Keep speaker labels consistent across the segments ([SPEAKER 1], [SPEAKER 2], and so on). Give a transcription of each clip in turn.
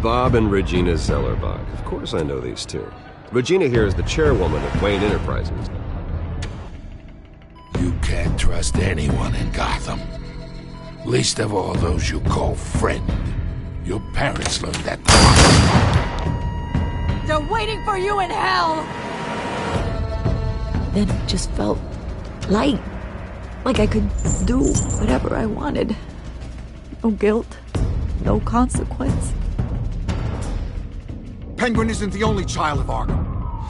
[SPEAKER 1] Bob and Regina Zellerbach. Of course I know these two. Regina here is the chairwoman of Wayne Enterprises.
[SPEAKER 2] You can't trust anyone in Gotham. Least of all those you call friend. Your parents learned that.
[SPEAKER 3] They're waiting for you in hell!
[SPEAKER 4] Then it just felt light. Like I could do whatever I wanted. No guilt. No consequence.
[SPEAKER 5] Penguin isn't the only child of Arkham.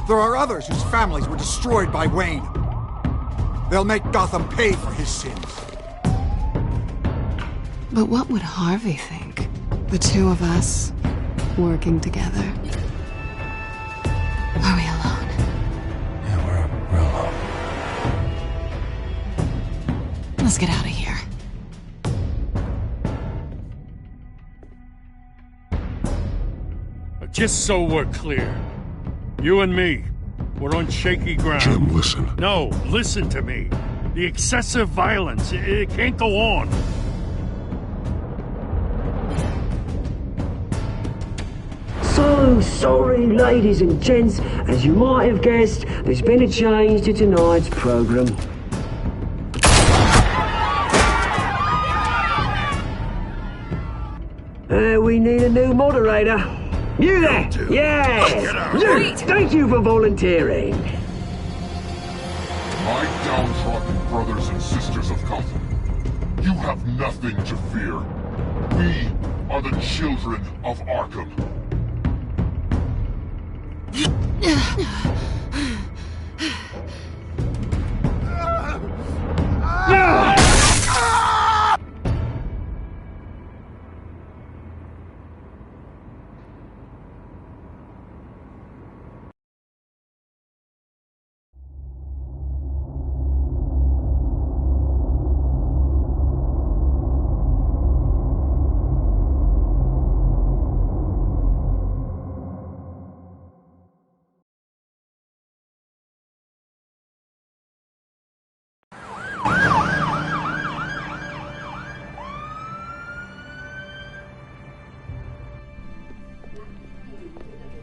[SPEAKER 5] There are others whose families were destroyed by Wayne. They'll make Gotham pay for his sins.
[SPEAKER 6] But what would Harvey think? The two of us working together. Are we alone?
[SPEAKER 2] Yeah, we're alone.
[SPEAKER 6] Let's get out of here.
[SPEAKER 7] Just so we're clear, you and me, we're on shaky ground.
[SPEAKER 8] Jim, listen.
[SPEAKER 7] No, listen to me. The excessive violence, it can't go on.
[SPEAKER 9] So sorry, ladies and gents. As you might have guessed, there's been a change to tonight's program. We need a new moderator. You there! Yeah! Luke, thank you for volunteering.
[SPEAKER 8] My downtrodden brothers and sisters of Gotham, you have nothing to fear. We are the children of Arkham.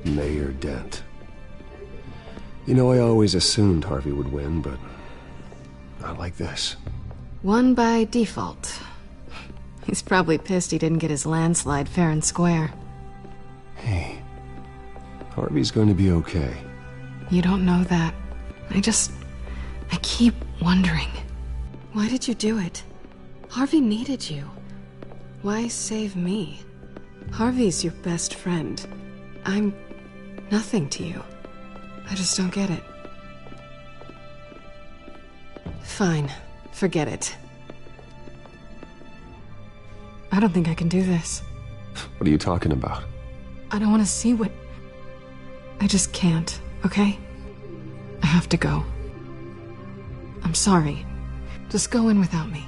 [SPEAKER 1] Mayor Dent. You know, I always assumed Harvey would win, but not like this.
[SPEAKER 6] Won by default. He's probably pissed he didn't get his landslide fair and square.
[SPEAKER 1] Hey, Harvey's going to be okay.
[SPEAKER 6] You don't know that. I keep wondering. Why did you do it? Harvey needed you. Why save me? Harvey's your best friend. I'm nothing to you. I just don't get it. Fine. Forget it. I don't think I can do this.
[SPEAKER 1] What are you talking about?
[SPEAKER 6] I don't want to see what... I just can't, okay? I have to go. I'm sorry. Just go in without me.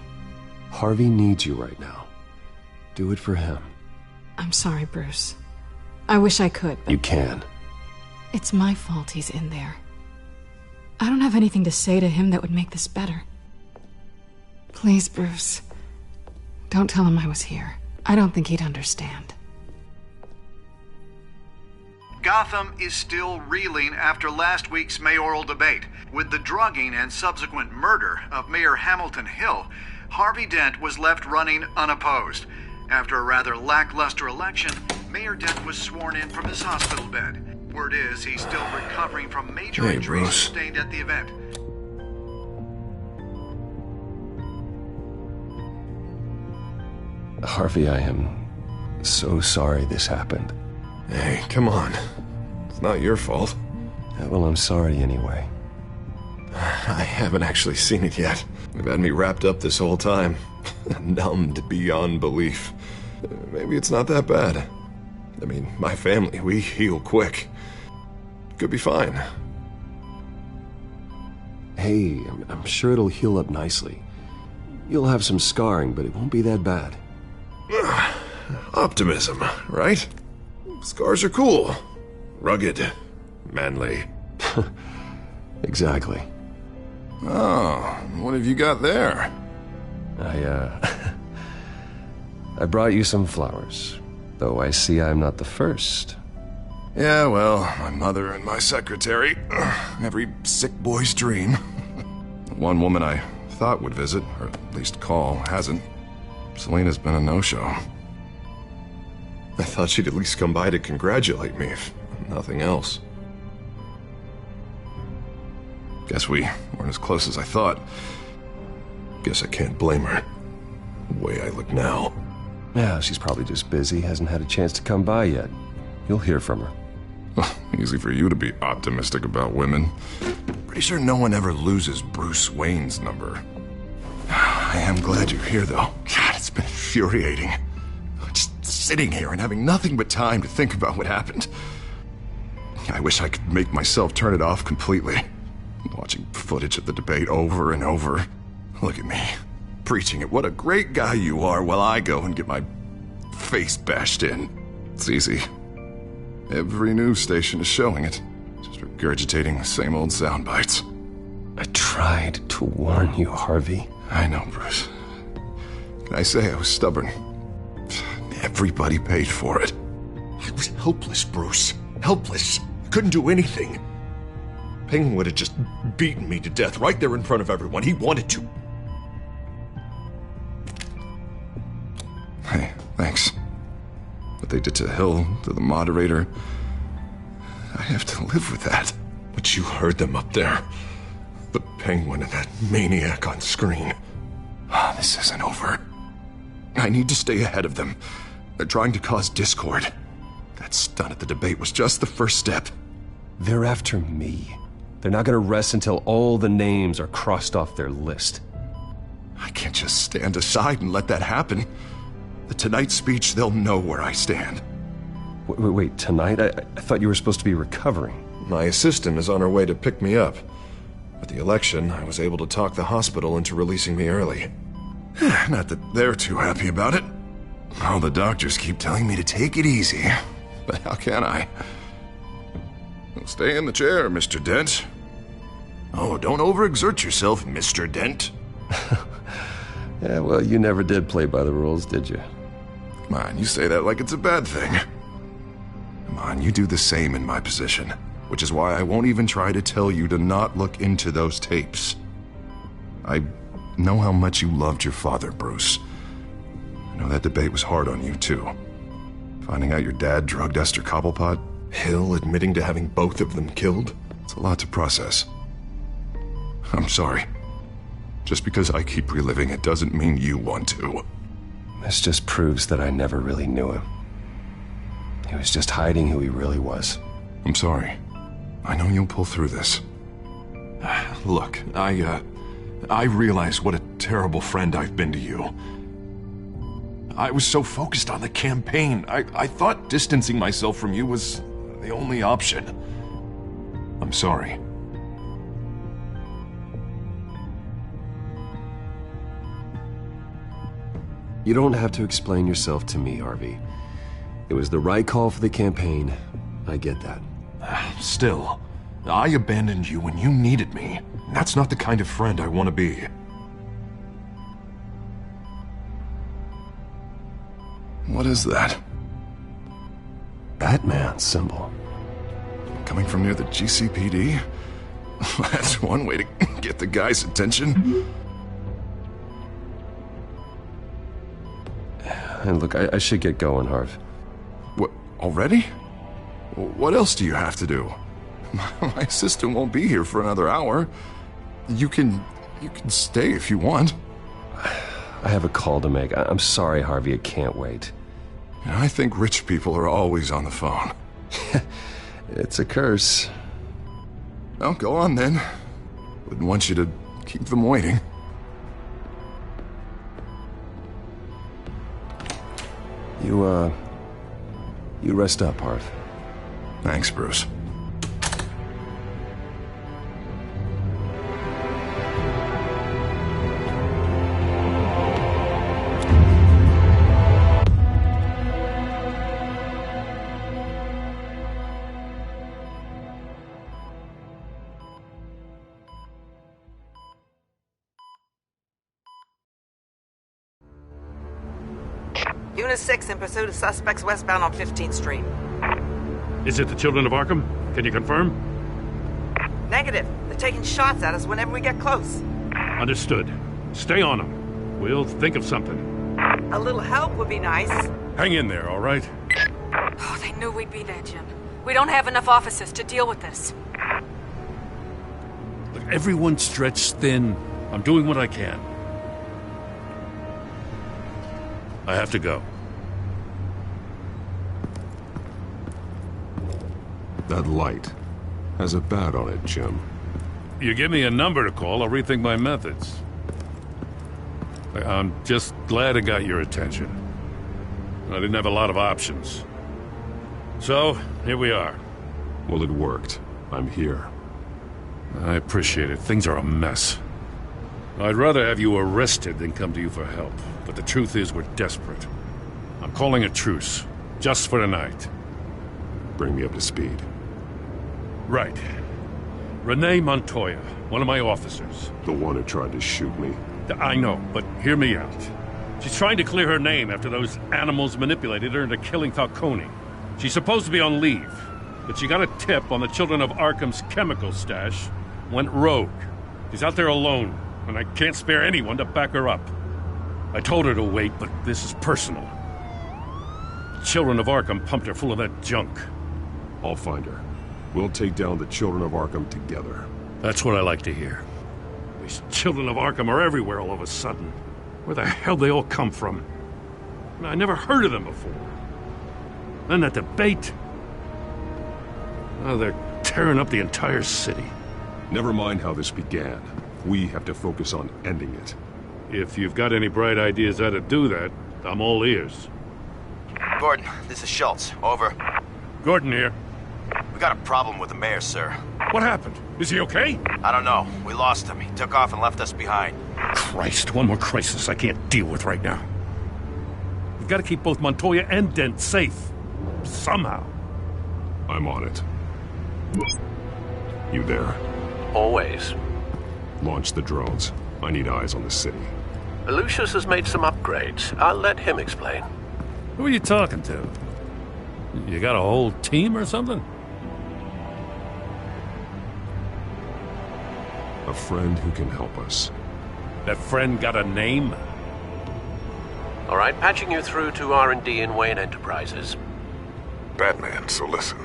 [SPEAKER 1] Harvey needs you right now. Do it for him.
[SPEAKER 6] I'm sorry, Bruce. I wish I could, but...
[SPEAKER 1] You can.
[SPEAKER 6] It's my fault he's in there. I don't have anything to say to him that would make this better. Please, Bruce. Don't tell him I was here. I don't think he'd understand.
[SPEAKER 10] Gotham is still reeling after last week's mayoral debate. With the drugging and subsequent murder of Mayor Hamilton Hill, Harvey Dent was left running unopposed. After a rather lackluster election, Mayor Dent was sworn in from his hospital bed. Word is he's still recovering from major injuries sustained at the event.
[SPEAKER 1] Harvey, I am so sorry this happened.
[SPEAKER 11] Hey, come on. It's not your fault.
[SPEAKER 1] Well, I'm sorry anyway.
[SPEAKER 11] I haven't actually seen it yet. They've had me wrapped up this whole time. Numbed beyond belief. Maybe it's not that bad. I mean, my family, we heal quick. Could be fine.
[SPEAKER 1] Hey, I'm sure it'll heal up nicely. You'll have some scarring, but it won't be that bad.
[SPEAKER 11] Optimism, right? Scars are cool. Rugged. Manly.
[SPEAKER 1] Exactly.
[SPEAKER 11] Oh, what have you got there?
[SPEAKER 1] I brought you some flowers. Though I see I'm not the first.
[SPEAKER 11] Yeah, well, my mother and my secretary. Every sick boy's dream. One woman I thought would visit, or at least call, hasn't. Selena's been a no-show. I thought she'd at least come by to congratulate me, if nothing else. Guess we weren't as close as I thought. Guess I can't blame her. The way I look now.
[SPEAKER 1] Yeah, she's probably just busy, hasn't had a chance to come by yet. You'll hear from her.
[SPEAKER 11] Easy for you to be optimistic about women. Pretty sure no one ever loses Bruce Wayne's number. I am glad you're here, though. God, it's been infuriating. Just sitting here and having nothing but time to think about what happened. I wish I could make myself turn it off completely. Watching footage of the debate over and over. Look at me, preaching at what a great guy you are while I go and get my face bashed in. It's easy. Every news station is showing it. Just regurgitating the same old sound bites.
[SPEAKER 1] I tried to warn you, Harvey.
[SPEAKER 11] I know, Bruce. Can I say I was stubborn? Everybody paid for it. I was helpless, Bruce. Helpless. Couldn't do anything. Penguin would have just beaten me to death right there in front of everyone. He wanted to. Hey, thanks. What they did to Hill, to the moderator, I have to live with that. But you heard them up there. The Penguin and that maniac on screen. This isn't over. I need to stay ahead of them. They're trying to cause discord. That stunt at the debate was just the first step.
[SPEAKER 1] They're after me. They're not gonna rest until all the names are crossed off their list.
[SPEAKER 11] I can't just stand aside and let that happen. The Tonight speech, they'll know where I stand.
[SPEAKER 1] Wait, tonight? I thought you were supposed to be recovering.
[SPEAKER 11] My assistant is on her way to pick me up. With the election, I was able to talk the hospital into releasing me early. Not that they're too happy about it. All the doctors keep telling me to take it easy. But how can I? Well, stay in the chair, Mr. Dent. Oh, don't overexert yourself, Mr. Dent.
[SPEAKER 1] Yeah, well, you never did play by the rules, did you?
[SPEAKER 11] Come on, you say that like it's a bad thing. Come on, you do the same in my position. Which is why I won't even try to tell you to not look into those tapes. I know how much you loved your father, Bruce. I know that debate was hard on you, too. Finding out your dad drugged Esther Cobblepot, Hill admitting to having both of them killed, it's a lot to process. I'm sorry. Just because I keep reliving it doesn't mean you want to.
[SPEAKER 1] This just proves that I never really knew him. He was just hiding who he really was.
[SPEAKER 11] I'm sorry. I know you'll pull through this. Look, I realize what a terrible friend I've been to you. I was so focused on the campaign. I thought distancing myself from you was the only option. I'm sorry.
[SPEAKER 1] You don't have to explain yourself to me, Harvey. It was the right call for the campaign. I get that.
[SPEAKER 11] Still, I abandoned you when you needed me. That's not the kind of friend I want to be. What is that?
[SPEAKER 1] Batman symbol.
[SPEAKER 11] Coming from near the GCPD? That's one way to get the guy's attention.
[SPEAKER 1] And look, I should get going, Harv.
[SPEAKER 11] What, already? What else do you have to do? My assistant won't be here for another hour. You can stay if you want.
[SPEAKER 1] I have a call to make. I'm sorry, Harvey, I can't wait.
[SPEAKER 11] I think rich people are always on the phone.
[SPEAKER 1] It's a curse.
[SPEAKER 11] Well, go on then. Wouldn't want you to keep them waiting.
[SPEAKER 1] You rest up, Harv.
[SPEAKER 11] Thanks, Bruce.
[SPEAKER 12] Unit 6 in pursuit of suspects westbound on 15th Street.
[SPEAKER 7] Is it the Children of Arkham? Can you confirm?
[SPEAKER 12] Negative. They're taking shots at us whenever we get close.
[SPEAKER 7] Understood. Stay on them. We'll think of something.
[SPEAKER 12] A little help would be nice.
[SPEAKER 7] Hang in there, all right?
[SPEAKER 3] Oh, they knew we'd be there, Jim. We don't have enough officers to deal with this.
[SPEAKER 7] Look, everyone's stretched thin. I'm doing what I can. I have to go.
[SPEAKER 11] That light has a bat on it, Jim.
[SPEAKER 7] You give me a number to call, I'll rethink my methods. I'm just glad it got your attention. I didn't have a lot of options. So, here we are.
[SPEAKER 11] Well, it worked. I'm here.
[SPEAKER 7] I appreciate it. Things are a mess. I'd rather have you arrested than come to you for help. But the truth is, we're desperate. I'm calling a truce. Just for tonight.
[SPEAKER 11] Bring me up to speed.
[SPEAKER 7] Right. Renee Montoya, one of my officers.
[SPEAKER 11] The one who tried to shoot me.
[SPEAKER 7] I know, but hear me out. She's trying to clear her name after those animals manipulated her into killing Falcone. She's supposed to be on leave, but she got a tip on the Children of Arkham's chemical stash, went rogue. She's out there alone, and I can't spare anyone to back her up. I told her to wait, but this is personal. Children of Arkham pumped her full of that junk.
[SPEAKER 11] I'll find her. We'll take down the Children of Arkham together.
[SPEAKER 7] That's what I like to hear. These Children of Arkham are everywhere all of a sudden. Where the hell they all come from? I never heard of them before. Then that debate. Oh, they're tearing up the entire city.
[SPEAKER 11] Never mind how this began. We have to focus on ending it.
[SPEAKER 7] If you've got any bright ideas how to do that, I'm all ears.
[SPEAKER 13] Gordon, this is Schultz. Over.
[SPEAKER 7] Gordon here.
[SPEAKER 13] We got a problem with the mayor, sir.
[SPEAKER 7] What happened? Is he okay?
[SPEAKER 13] I don't know. We lost him. He took off and left us behind.
[SPEAKER 7] Christ, one more crisis I can't deal with right now. We've got to keep both Montoya and Dent safe. Somehow.
[SPEAKER 11] I'm on it. You there?
[SPEAKER 14] Always.
[SPEAKER 11] Launch the drones. I need eyes on the city.
[SPEAKER 14] Lucius has made some upgrades. I'll let him explain.
[SPEAKER 7] Who are you talking to? You got a whole team or something?
[SPEAKER 11] A friend who can help us.
[SPEAKER 7] That friend got a name?
[SPEAKER 14] All right, patching you through to R&D in Wayne Enterprises.
[SPEAKER 15] Batman, so listen.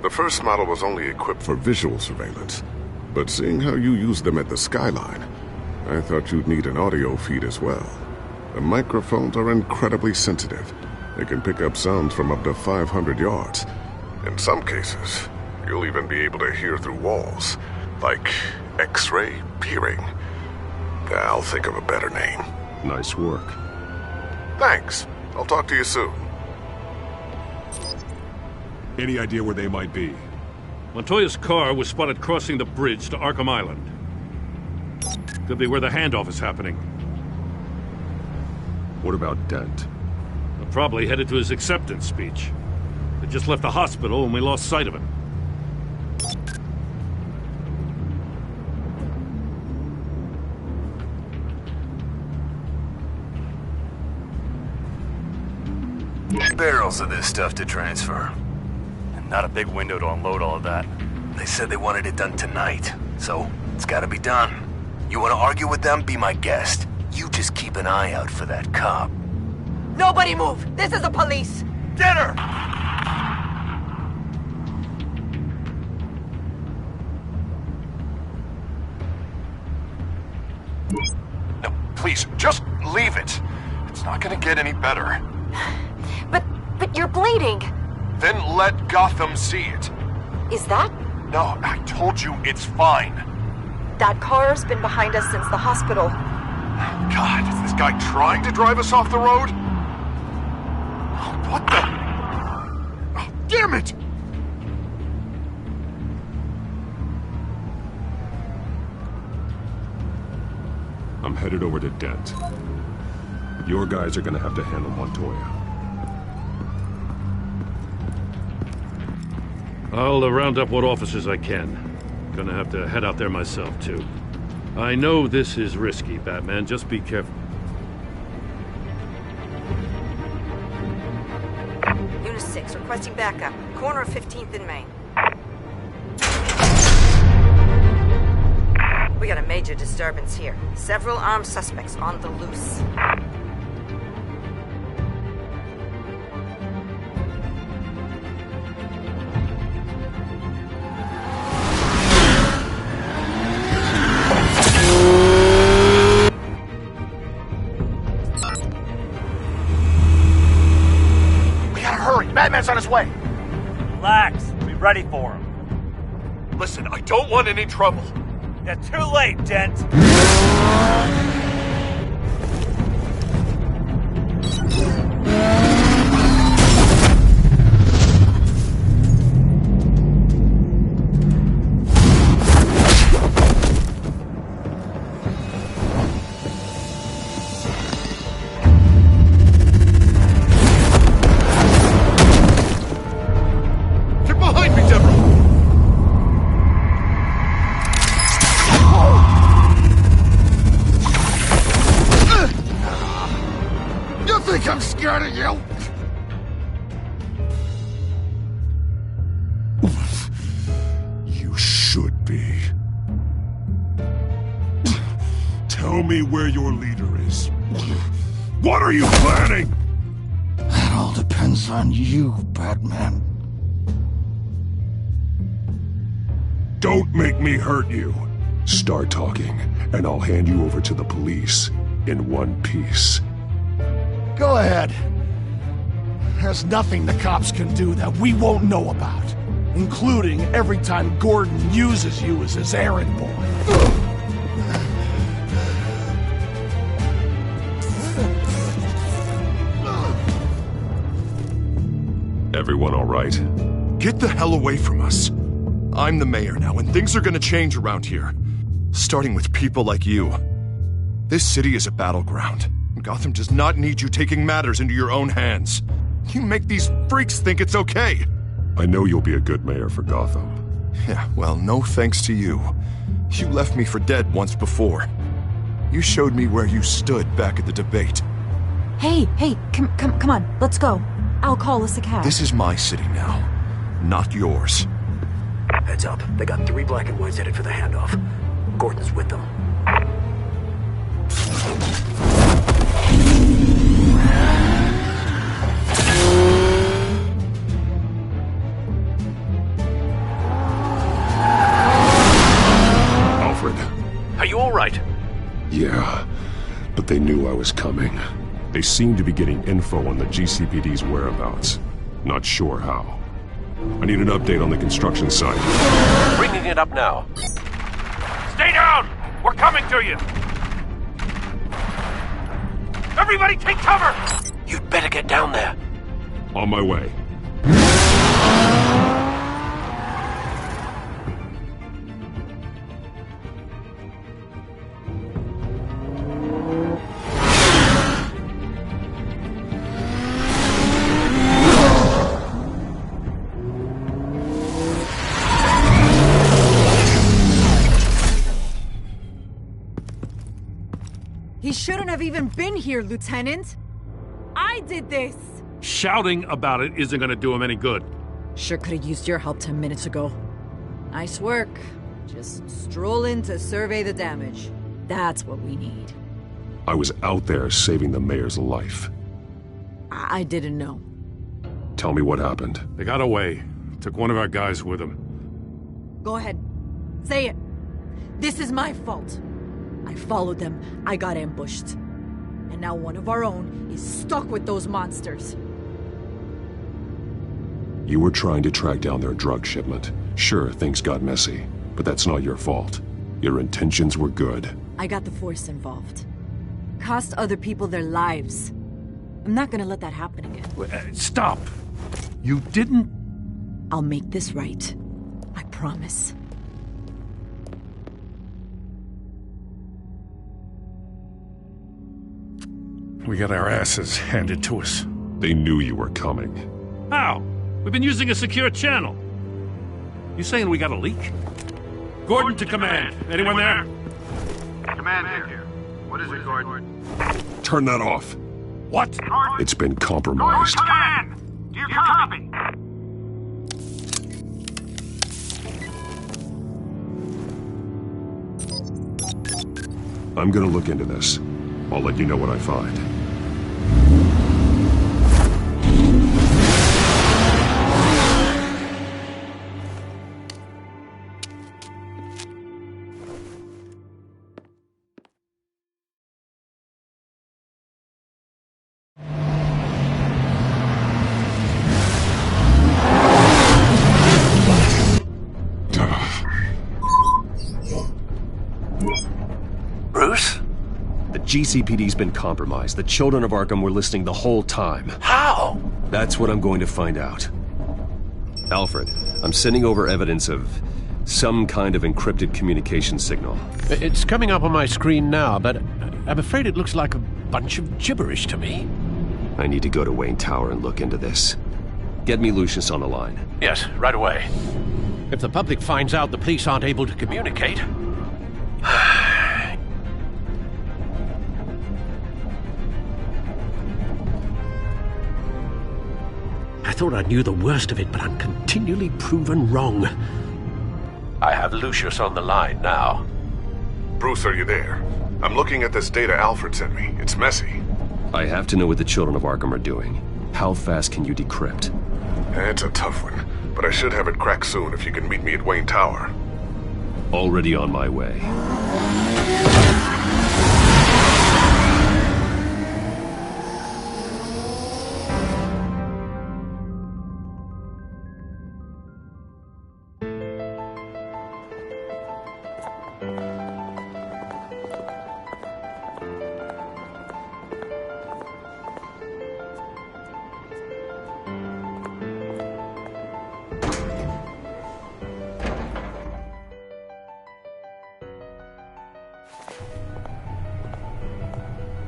[SPEAKER 15] The first model was only equipped for visual surveillance, but seeing how you use them at the Skyline, I thought you'd need an audio feed as well. The microphones are incredibly sensitive. They can pick up sounds from up to 500 yards. In some cases, you'll even be able to hear through walls, like X-ray peering. I'll think of a better name.
[SPEAKER 11] Nice work.
[SPEAKER 15] Thanks. I'll talk to you soon.
[SPEAKER 11] Any idea where they might be?
[SPEAKER 7] Montoya's car was spotted crossing the bridge to Arkham Island. Could be where the handoff is happening.
[SPEAKER 11] What about Dent?
[SPEAKER 7] Probably headed to his acceptance speech. They just left the hospital and we lost sight of him.
[SPEAKER 16] Barrels of this stuff to transfer. And not a big window to unload all of that. They said they wanted it done tonight, so it's gotta be done. You wanna argue with them? Be my guest. You just keep an eye out for that cop.
[SPEAKER 3] Nobody move! This is the police!
[SPEAKER 16] Get her!
[SPEAKER 15] No, please, just leave it. It's not gonna get any better.
[SPEAKER 3] But you're bleeding.
[SPEAKER 15] Then let Gotham see it.
[SPEAKER 3] Is that?
[SPEAKER 15] No, I told you it's fine.
[SPEAKER 3] That car's been behind us since the hospital.
[SPEAKER 15] God, is this guy trying to drive us off the road? What the? Oh, damn it!
[SPEAKER 11] I'm headed over to Dent. Your guys are gonna have to handle Montoya.
[SPEAKER 7] I'll round up what officers I can. Gonna have to head out there myself, too. I know this is risky, Batman. Just be careful.
[SPEAKER 12] suspects requesting backup. Corner of 15th and Main. We got a major disturbance here. Several armed suspects on the loose.
[SPEAKER 16] Batman's on his way.
[SPEAKER 17] Relax. Be ready for him.
[SPEAKER 16] Listen, I don't want any trouble.
[SPEAKER 17] You're too late, Dent.
[SPEAKER 2] I'm scared of you! You should be. Tell me where your leader is. What are you planning?
[SPEAKER 18] That all depends on you, Batman.
[SPEAKER 2] Don't make me hurt you. Start talking, and I'll hand you over to the police in one piece.
[SPEAKER 18] Go ahead. There's nothing the cops can do that we won't know about, including every time Gordon uses you as his errand boy.
[SPEAKER 2] Everyone all right?
[SPEAKER 11] Get the hell away from us. I'm the mayor now, and things are gonna change around here. Starting with people like you. This city is a battleground. Gotham does not need you taking matters into your own hands. You make these freaks think it's okay.
[SPEAKER 2] I know you'll be a good mayor for Gotham.
[SPEAKER 11] Yeah, well, no thanks to you. You left me for dead once before. You showed me where you stood back at the debate.
[SPEAKER 4] Hey, come on, let's go. I'll call us a cab.
[SPEAKER 11] This is my city now, not yours.
[SPEAKER 9] Heads up, they got 3 black and whites headed for the handoff. Gordon's with them.
[SPEAKER 2] Alfred.
[SPEAKER 14] Are you all right?
[SPEAKER 2] Yeah, but they knew I was coming. They seem to be getting info on the GCPD's whereabouts. Not sure how. I need an update on the construction site.
[SPEAKER 14] Bringing it up now.
[SPEAKER 7] Stay down! We're coming to you! Everybody take cover!
[SPEAKER 14] You'd better get down there.
[SPEAKER 2] On my way.
[SPEAKER 3] He shouldn't have even been here, Lieutenant. I did this.
[SPEAKER 7] Shouting about it isn't gonna do him any good.
[SPEAKER 3] Sure could have used your help 10 minutes ago. Nice work. Just stroll in to survey the damage. That's what we need.
[SPEAKER 2] I was out there saving the mayor's life.
[SPEAKER 3] I didn't know.
[SPEAKER 2] Tell me what happened.
[SPEAKER 7] They got away. Took one of our guys with them.
[SPEAKER 3] Go ahead. Say it. This is my fault. I followed them. I got ambushed. And now one of our own is stuck with those monsters.
[SPEAKER 2] You were trying to track down their drug shipment. Sure, things got messy, but that's not your fault. Your intentions were good.
[SPEAKER 3] I got the Force involved. Cost other people their lives. I'm not gonna let that happen again.
[SPEAKER 7] Stop! You didn't...
[SPEAKER 3] I'll make this right. I promise.
[SPEAKER 7] We got our asses handed to us.
[SPEAKER 2] They knew you were coming.
[SPEAKER 7] How? We've been using a secure channel. You saying we got a leak? Gordon to command. Anyone there?
[SPEAKER 10] Command here. What is it, Gordon?
[SPEAKER 2] Turn that off.
[SPEAKER 7] What?
[SPEAKER 2] It's been compromised.
[SPEAKER 10] Command! Do you copy?
[SPEAKER 2] I'm gonna look into this. I'll let you know what I find.
[SPEAKER 14] Bruce?
[SPEAKER 1] The GCPD's been compromised. The children of Arkham were listening the whole time.
[SPEAKER 14] How?
[SPEAKER 1] That's what I'm going to find out. Alfred, I'm sending over evidence of some kind of encrypted communication signal.
[SPEAKER 14] It's coming up on my screen now, but I'm afraid it looks like a bunch of gibberish to me.
[SPEAKER 1] I need to go to Wayne Tower and look into this. Get me Lucius on the line.
[SPEAKER 14] Yes, right away. If the public finds out the police aren't able to communicate... I thought I knew the worst of it, but I'm continually proven wrong. I have Lucius on the line now.
[SPEAKER 15] Bruce, are you there? I'm looking at this data Alfred sent me. It's messy.
[SPEAKER 1] I have to know what the children of Arkham are doing. How fast can you decrypt?
[SPEAKER 15] It's a tough one, but I should have it cracked soon if you can meet me at Wayne Tower.
[SPEAKER 1] Already on my way.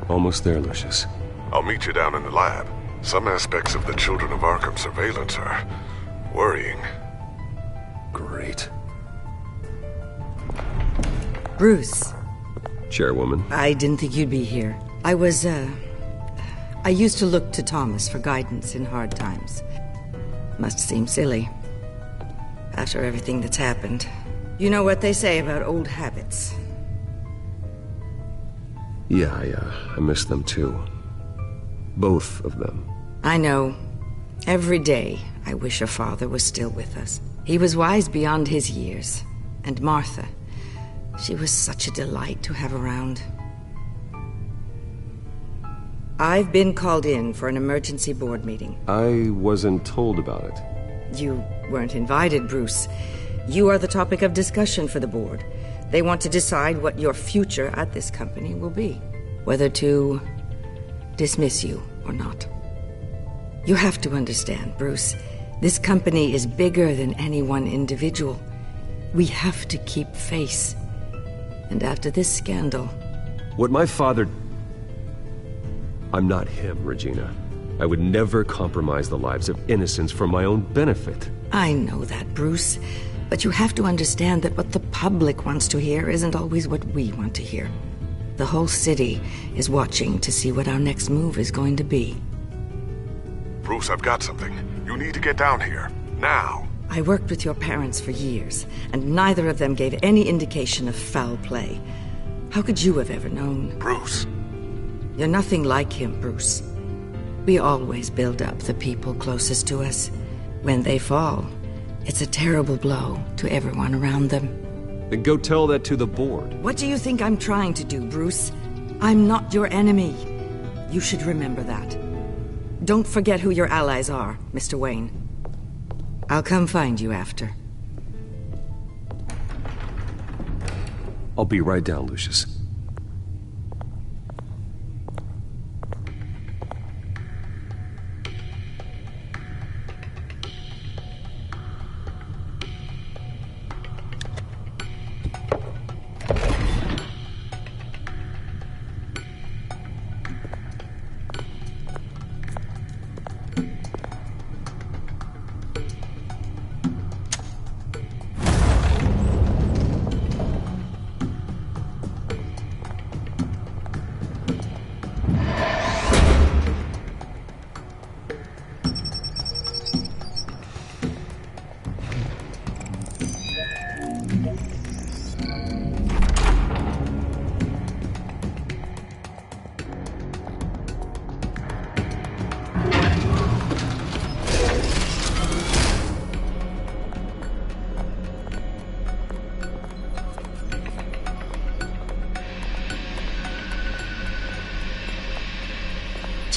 [SPEAKER 1] Almost there, Lucius.
[SPEAKER 15] I'll meet you down in the lab. Some aspects of the Children of Arkham surveillance are worrying.
[SPEAKER 1] Great.
[SPEAKER 19] Bruce.
[SPEAKER 1] Chairwoman.
[SPEAKER 19] I didn't think you'd be here. I used to look to Thomas for guidance in hard times. Must seem silly. After everything that's happened. You know what they say about old habits.
[SPEAKER 1] Yeah, I miss them too. Both of them.
[SPEAKER 19] I know. Every day, I wish your father was still with us. He was wise beyond his years. And Martha, she was such a delight to have around. I've been called in for an emergency board meeting.
[SPEAKER 1] I wasn't told about it.
[SPEAKER 19] You weren't invited, Bruce. You are the topic of discussion for the board. They want to decide what your future at this company will be. Whether to dismiss you or not. You have to understand, Bruce. This company is bigger than any one individual. We have to keep face. And after this scandal...
[SPEAKER 1] What my father... I'm not him, Regina. I would never compromise the lives of innocents for my own benefit.
[SPEAKER 19] I know that, Bruce. But you have to understand that what the public wants to hear isn't always what we want to hear. The whole city is watching to see what our next move is going to be.
[SPEAKER 15] Bruce, I've got something. You need to get down here. Now.
[SPEAKER 19] I worked with your parents for years, and neither of them gave any indication of foul play. How could you have ever known?
[SPEAKER 15] Bruce.
[SPEAKER 19] You're nothing like him, Bruce. We always build up the people closest to us. When they fall, it's a terrible blow to everyone around them.
[SPEAKER 1] Then go tell that to the board.
[SPEAKER 19] What do you think I'm trying to do, Bruce? I'm not your enemy. You should remember that. Don't forget who your allies are, Mr. Wayne. I'll come find you after.
[SPEAKER 1] I'll be right down, Lucius.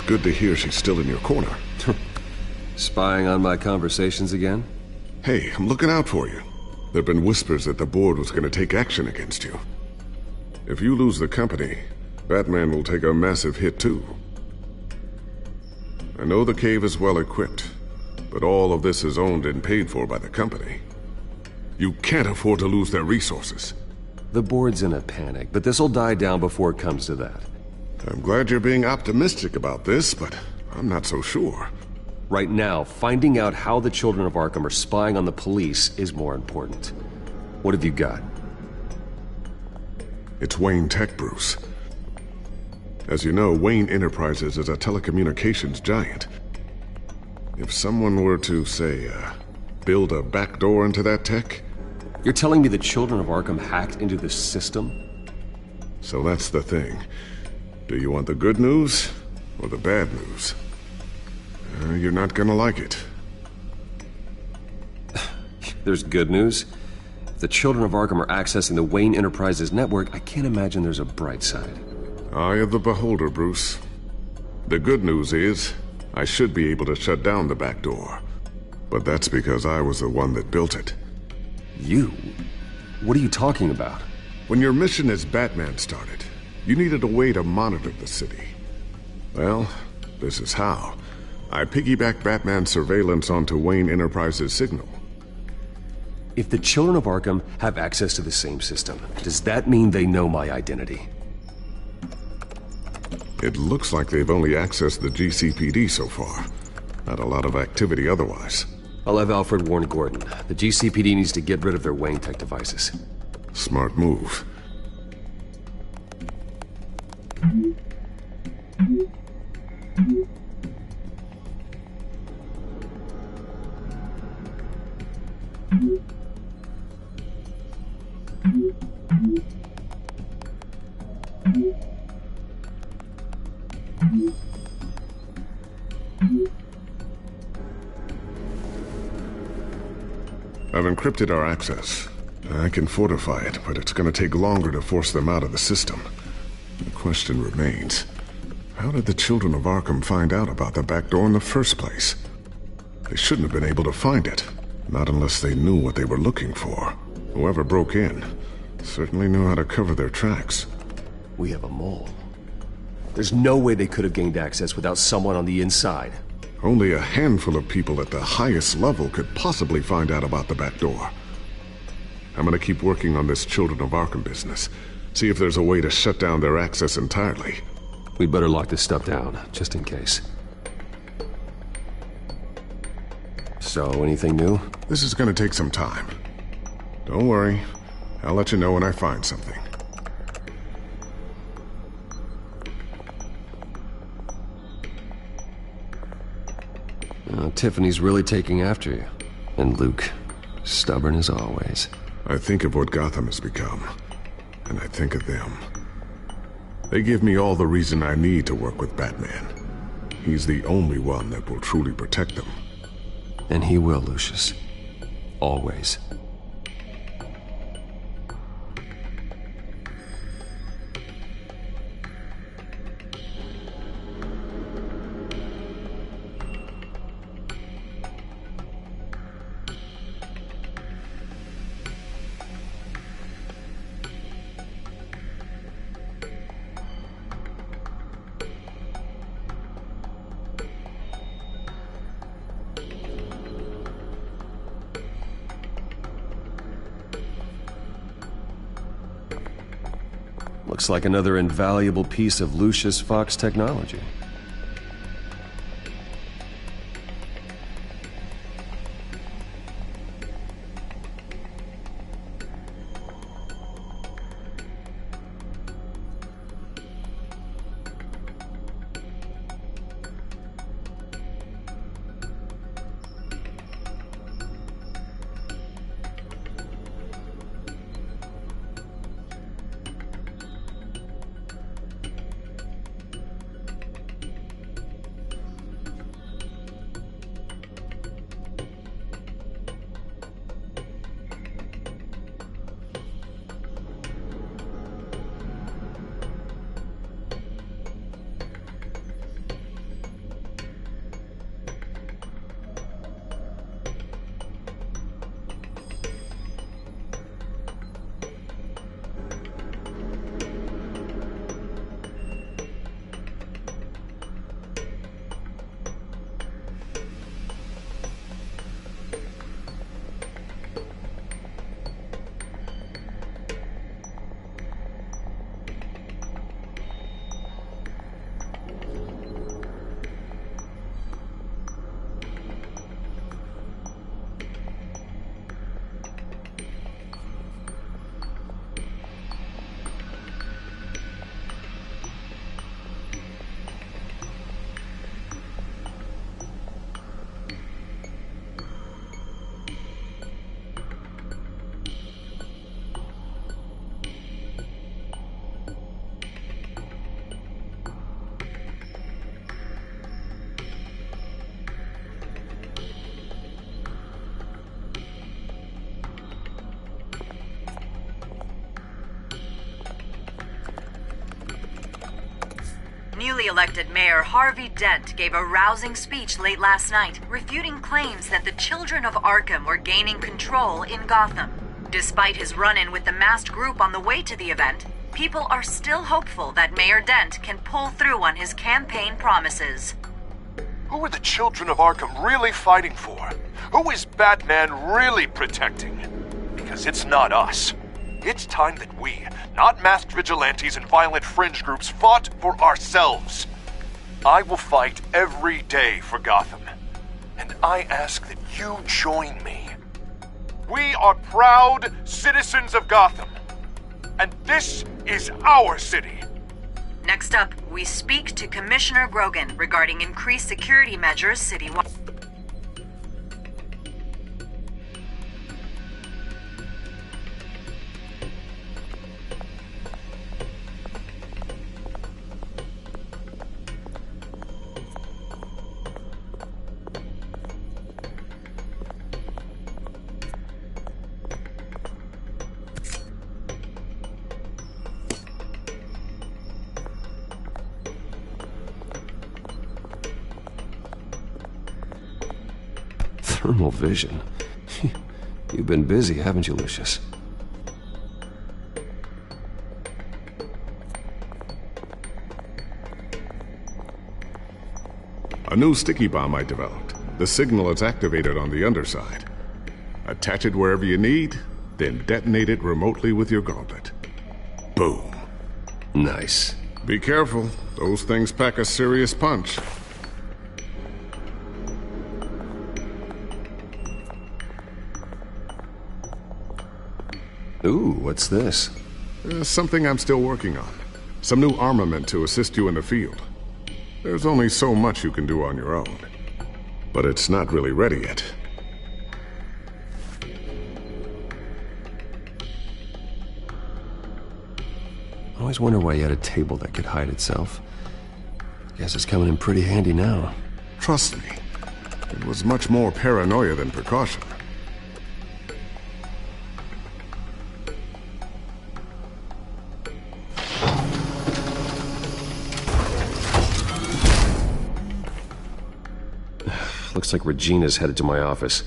[SPEAKER 15] good to hear she's still in your corner.
[SPEAKER 1] Spying on my conversations again?
[SPEAKER 15] Hey, I'm looking out for you. There've been whispers that the board was going to take action against you. If you lose the company, Batman will take a massive hit too. I know the cave is well equipped, but all of this is owned and paid for by the company. You can't afford to lose their resources.
[SPEAKER 1] The board's in a panic, but this'll die down before it comes to that.
[SPEAKER 15] I'm glad you're being optimistic about this, but I'm not so sure.
[SPEAKER 1] Right now, finding out how the children of Arkham are spying on the police is more important. What have you got?
[SPEAKER 15] It's Wayne Tech, Bruce. As you know, Wayne Enterprises is a telecommunications giant. If someone were to, say, build a backdoor into that tech...
[SPEAKER 1] You're telling me the children of Arkham hacked into the system?
[SPEAKER 15] So that's the thing. Do you want the good news or the bad news? You're not gonna like it.
[SPEAKER 1] There's good news. If the children of Arkham are accessing the Wayne Enterprises network, I can't imagine there's a bright side.
[SPEAKER 15] Eye of the beholder, Bruce. The good news is, I should be able to shut down the back door. But that's because I was the one that built it.
[SPEAKER 1] You? What are you talking about?
[SPEAKER 15] When your mission as Batman started, you needed a way to monitor the city. Well, this is how. I piggybacked Batman's surveillance onto Wayne Enterprises' signal.
[SPEAKER 1] If the children of Arkham have access to the same system, does that mean they know my identity?
[SPEAKER 15] It looks like they've only accessed the GCPD so far. Not a lot of activity otherwise.
[SPEAKER 1] I'll have Alfred warn Gordon. The GCPD needs to get rid of their Wayne Tech devices.
[SPEAKER 15] Smart move. I've encrypted our access. I can fortify it, but it's going to take longer to force them out of the system. The question remains, how did the children of Arkham find out about the back door in the first place? They shouldn't have been able to find it, not unless they knew what they were looking for. Whoever broke in certainly knew how to cover their tracks.
[SPEAKER 1] We have a mole. There's no way they could have gained access without someone on the inside.
[SPEAKER 15] Only a handful of people at the highest level could possibly find out about the back door. I'm gonna keep working on this Children of Arkham business. See if there's a way to shut down their access entirely.
[SPEAKER 1] We'd better lock this stuff down, just in case. So, anything new?
[SPEAKER 15] This is gonna take some time. Don't worry. I'll let you know when I find something.
[SPEAKER 1] Tiffany's really taking after you. And Luke, stubborn as always.
[SPEAKER 15] I think of what Gotham has become, and I think of them. They give me all the reason I need to work with Batman. He's the only one that will truly protect them.
[SPEAKER 1] And he will, Lucius. Always. Looks like another invaluable piece of Lucius Fox technology.
[SPEAKER 3] Newly elected Mayor Harvey Dent gave a rousing speech late last night, refuting claims that the children of Arkham were gaining control in Gotham. Despite his run-in with the masked group on the way to the event, people are still hopeful that Mayor Dent can pull through on his campaign promises.
[SPEAKER 20] Who are the children of Arkham really fighting for? Who is Batman really protecting? Because it's not us. It's time that we, not masked vigilantes and violent fringe groups, fought for ourselves. I will fight every day for Gotham. And I ask that you join me. We are proud citizens of Gotham. And this is our city.
[SPEAKER 3] Next up, we speak to Commissioner Grogan regarding increased security measures citywide.
[SPEAKER 1] Thermal vision. You've been busy, haven't you, Lucius?
[SPEAKER 15] A new sticky bomb I developed. The signal is activated on the underside. Attach it wherever you need, then detonate it remotely with your gauntlet. Boom.
[SPEAKER 1] Nice.
[SPEAKER 15] Be careful. Those things pack a serious punch.
[SPEAKER 1] Ooh, what's this?
[SPEAKER 15] Something I'm still working on. Some new armament to assist you in the field. There's only so much you can do on your own. But it's not really ready yet.
[SPEAKER 1] I always wonder why you had a table that could hide itself. Guess it's coming in pretty handy now.
[SPEAKER 15] Trust me, it was much more paranoia than precaution.
[SPEAKER 1] Looks like Regina's headed to my office.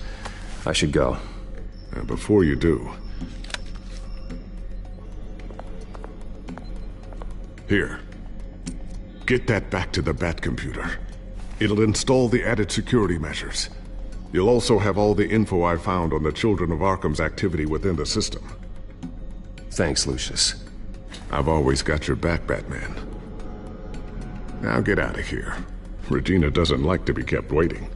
[SPEAKER 1] I should go.
[SPEAKER 15] Before you do... Here. Get that back to the Bat computer. It'll install the added security measures. You'll also have all the info I found on the Children of Arkham's activity within the system.
[SPEAKER 1] Thanks, Lucius.
[SPEAKER 15] I've always got your back, Batman. Now get out of here. Regina doesn't like to be kept waiting.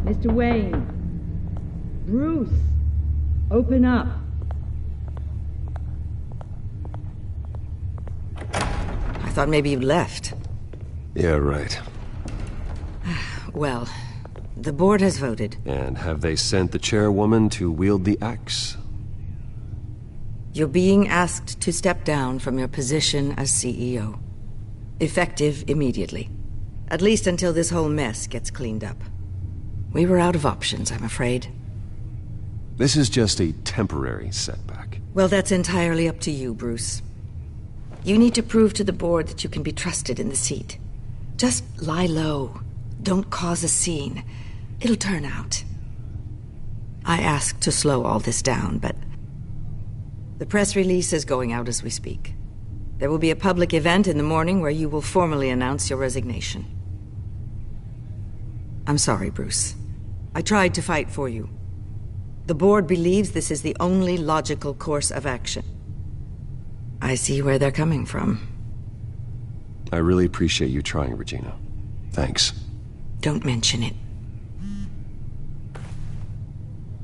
[SPEAKER 21] Mr. Wayne. Bruce. Open up.
[SPEAKER 19] I thought maybe you left.
[SPEAKER 1] Yeah, right.
[SPEAKER 19] Well, the board has voted.
[SPEAKER 1] And have they sent the chairwoman to wield the axe?
[SPEAKER 19] You're being asked to step down from your position as CEO. Effective immediately. At least until this whole mess gets cleaned up. We were out of options, I'm afraid.
[SPEAKER 1] This is just a temporary setback.
[SPEAKER 19] Well, that's entirely up to you, Bruce. You need to prove to the board that you can be trusted in the seat. Just lie low. Don't cause a scene. It'll turn out. I asked to slow all this down, but the press release is going out as we speak. There will be a public event in the morning where you will formally announce your resignation. I'm sorry, Bruce. I tried to fight for you. The board believes this is the only logical course of action. I see where they're coming from.
[SPEAKER 1] I really appreciate you trying, Regina. Thanks.
[SPEAKER 19] Don't mention it.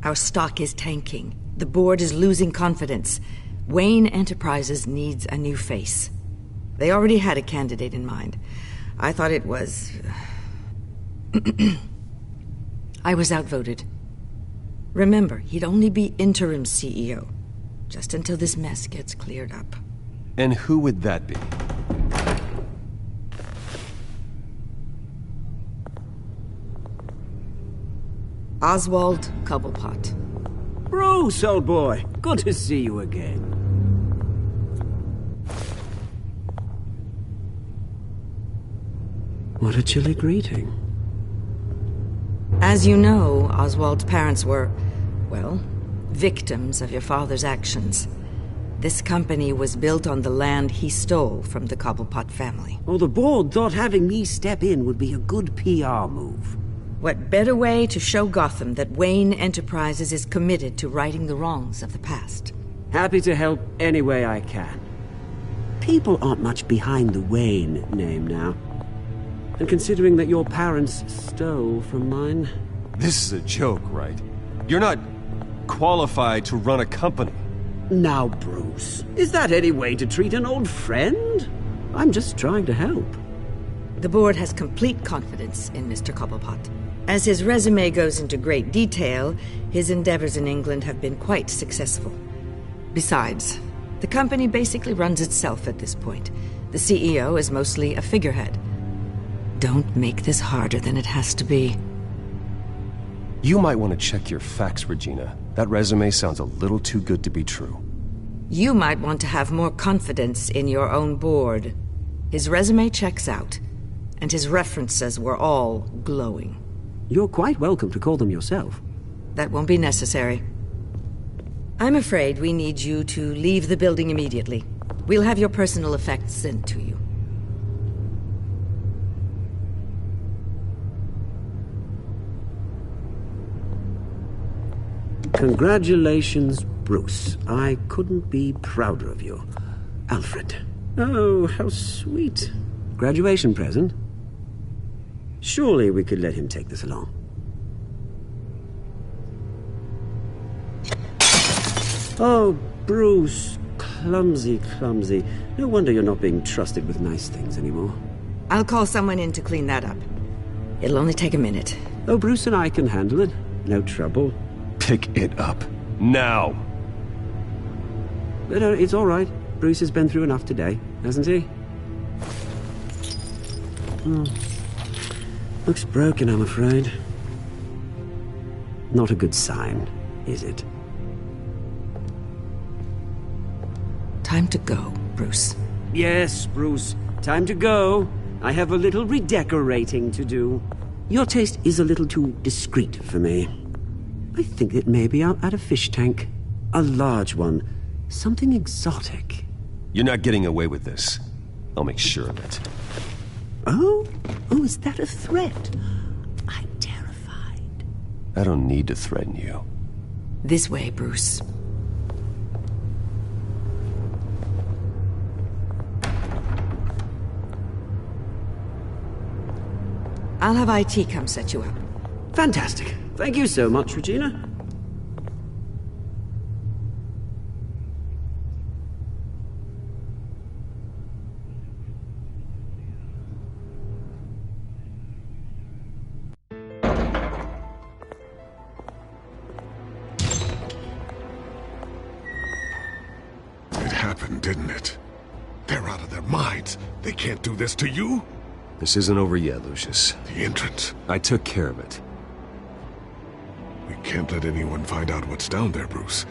[SPEAKER 19] Our stock is tanking. The board is losing confidence. Wayne Enterprises needs a new face. They already had a candidate in mind. I thought it was... I was outvoted. Remember, he'd only be interim CEO, just until this mess gets cleared up.
[SPEAKER 1] And who would that be?
[SPEAKER 19] Oswald Cobblepot.
[SPEAKER 5] Bruce, old boy. Good to see you again. What a chilly greeting.
[SPEAKER 19] As you know, Oswald's parents were, well, victims of your father's actions. This company was built on the land he stole from the Cobblepot family.
[SPEAKER 5] Oh, the board thought having me step in would be a good PR move.
[SPEAKER 19] What better way to show Gotham that Wayne Enterprises is committed to righting the wrongs of the past?
[SPEAKER 5] Happy to help any way I can. People aren't much behind the Wayne name now. And considering that your parents stole from mine...
[SPEAKER 1] This is a joke, right? You're not qualified to run a company.
[SPEAKER 5] Now, Bruce, is that any way to treat an old friend? I'm just trying to help.
[SPEAKER 19] The board has complete confidence in Mr. Cobblepot. As his resume goes into great detail, his endeavors in England have been quite successful. Besides, the company basically runs itself at this point. The CEO is mostly a figurehead. Don't make this harder than it has to be.
[SPEAKER 1] You might want to check your facts, Regina. That resume sounds a little too good to be true.
[SPEAKER 19] You might want to have more confidence in your own board. His resume checks out, and his references were all glowing.
[SPEAKER 5] You're quite welcome to call them yourself.
[SPEAKER 19] That won't be necessary. I'm afraid we need you to leave the building immediately. We'll have your personal effects sent to you.
[SPEAKER 5] Congratulations, Bruce. I couldn't be prouder of you. Alfred. Oh, how sweet. Graduation present? Surely we could let him take this along. Oh, Bruce. Clumsy, clumsy. No wonder you're not being trusted with nice things anymore.
[SPEAKER 19] I'll call someone in to clean that up. It'll only take a minute.
[SPEAKER 5] Oh, Bruce and I can handle it. No trouble.
[SPEAKER 1] Pick it up. Now!
[SPEAKER 5] But it's all right. Bruce has been through enough today, hasn't he? Looks broken, I'm afraid. Not a good sign, is it?
[SPEAKER 19] Time to go, Bruce.
[SPEAKER 5] Yes, Bruce. Time to go. I have a little redecorating to do. Your taste is a little too discreet for me. I think that maybe I'll add a fish tank. A large one. Something exotic.
[SPEAKER 1] You're not getting away with this. I'll make sure of it.
[SPEAKER 5] Oh? Oh, is that a threat? I'm terrified.
[SPEAKER 1] I don't need to threaten you.
[SPEAKER 19] This way, Bruce. I'll have IT come set you up.
[SPEAKER 5] Fantastic. Thank you so much, Regina.
[SPEAKER 15] It happened, didn't it? They're out of their minds. They can't do this to you.
[SPEAKER 1] This isn't over yet, Lucius.
[SPEAKER 15] The entrance.
[SPEAKER 1] I took care of it.
[SPEAKER 15] We can't let anyone find out what's down there, Bruce.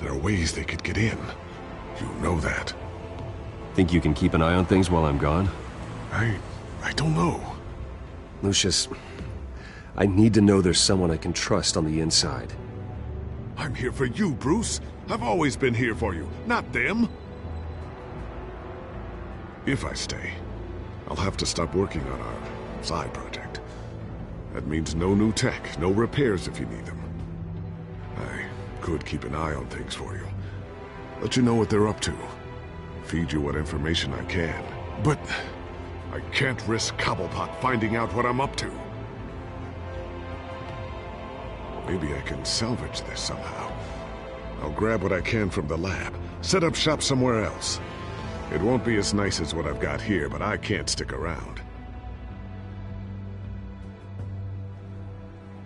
[SPEAKER 15] There are ways they could get in. You know that.
[SPEAKER 1] Think you can keep an eye on things while I'm gone?
[SPEAKER 15] I don't know.
[SPEAKER 1] Lucius, I need to know there's someone I can trust on the inside.
[SPEAKER 15] I'm here for you, Bruce. I've always been here for you, not them. If I stay, I'll have to stop working on our side project. That means no new tech, no repairs if you need them. I could keep an eye on things for you. Let you know what they're up to. Feed you what information I can. But I can't risk Cobblepot finding out what I'm up to. Maybe I can salvage this somehow. I'll grab what I can from the lab, set up shop somewhere else. It won't be as nice as what I've got here, but I can't stick around.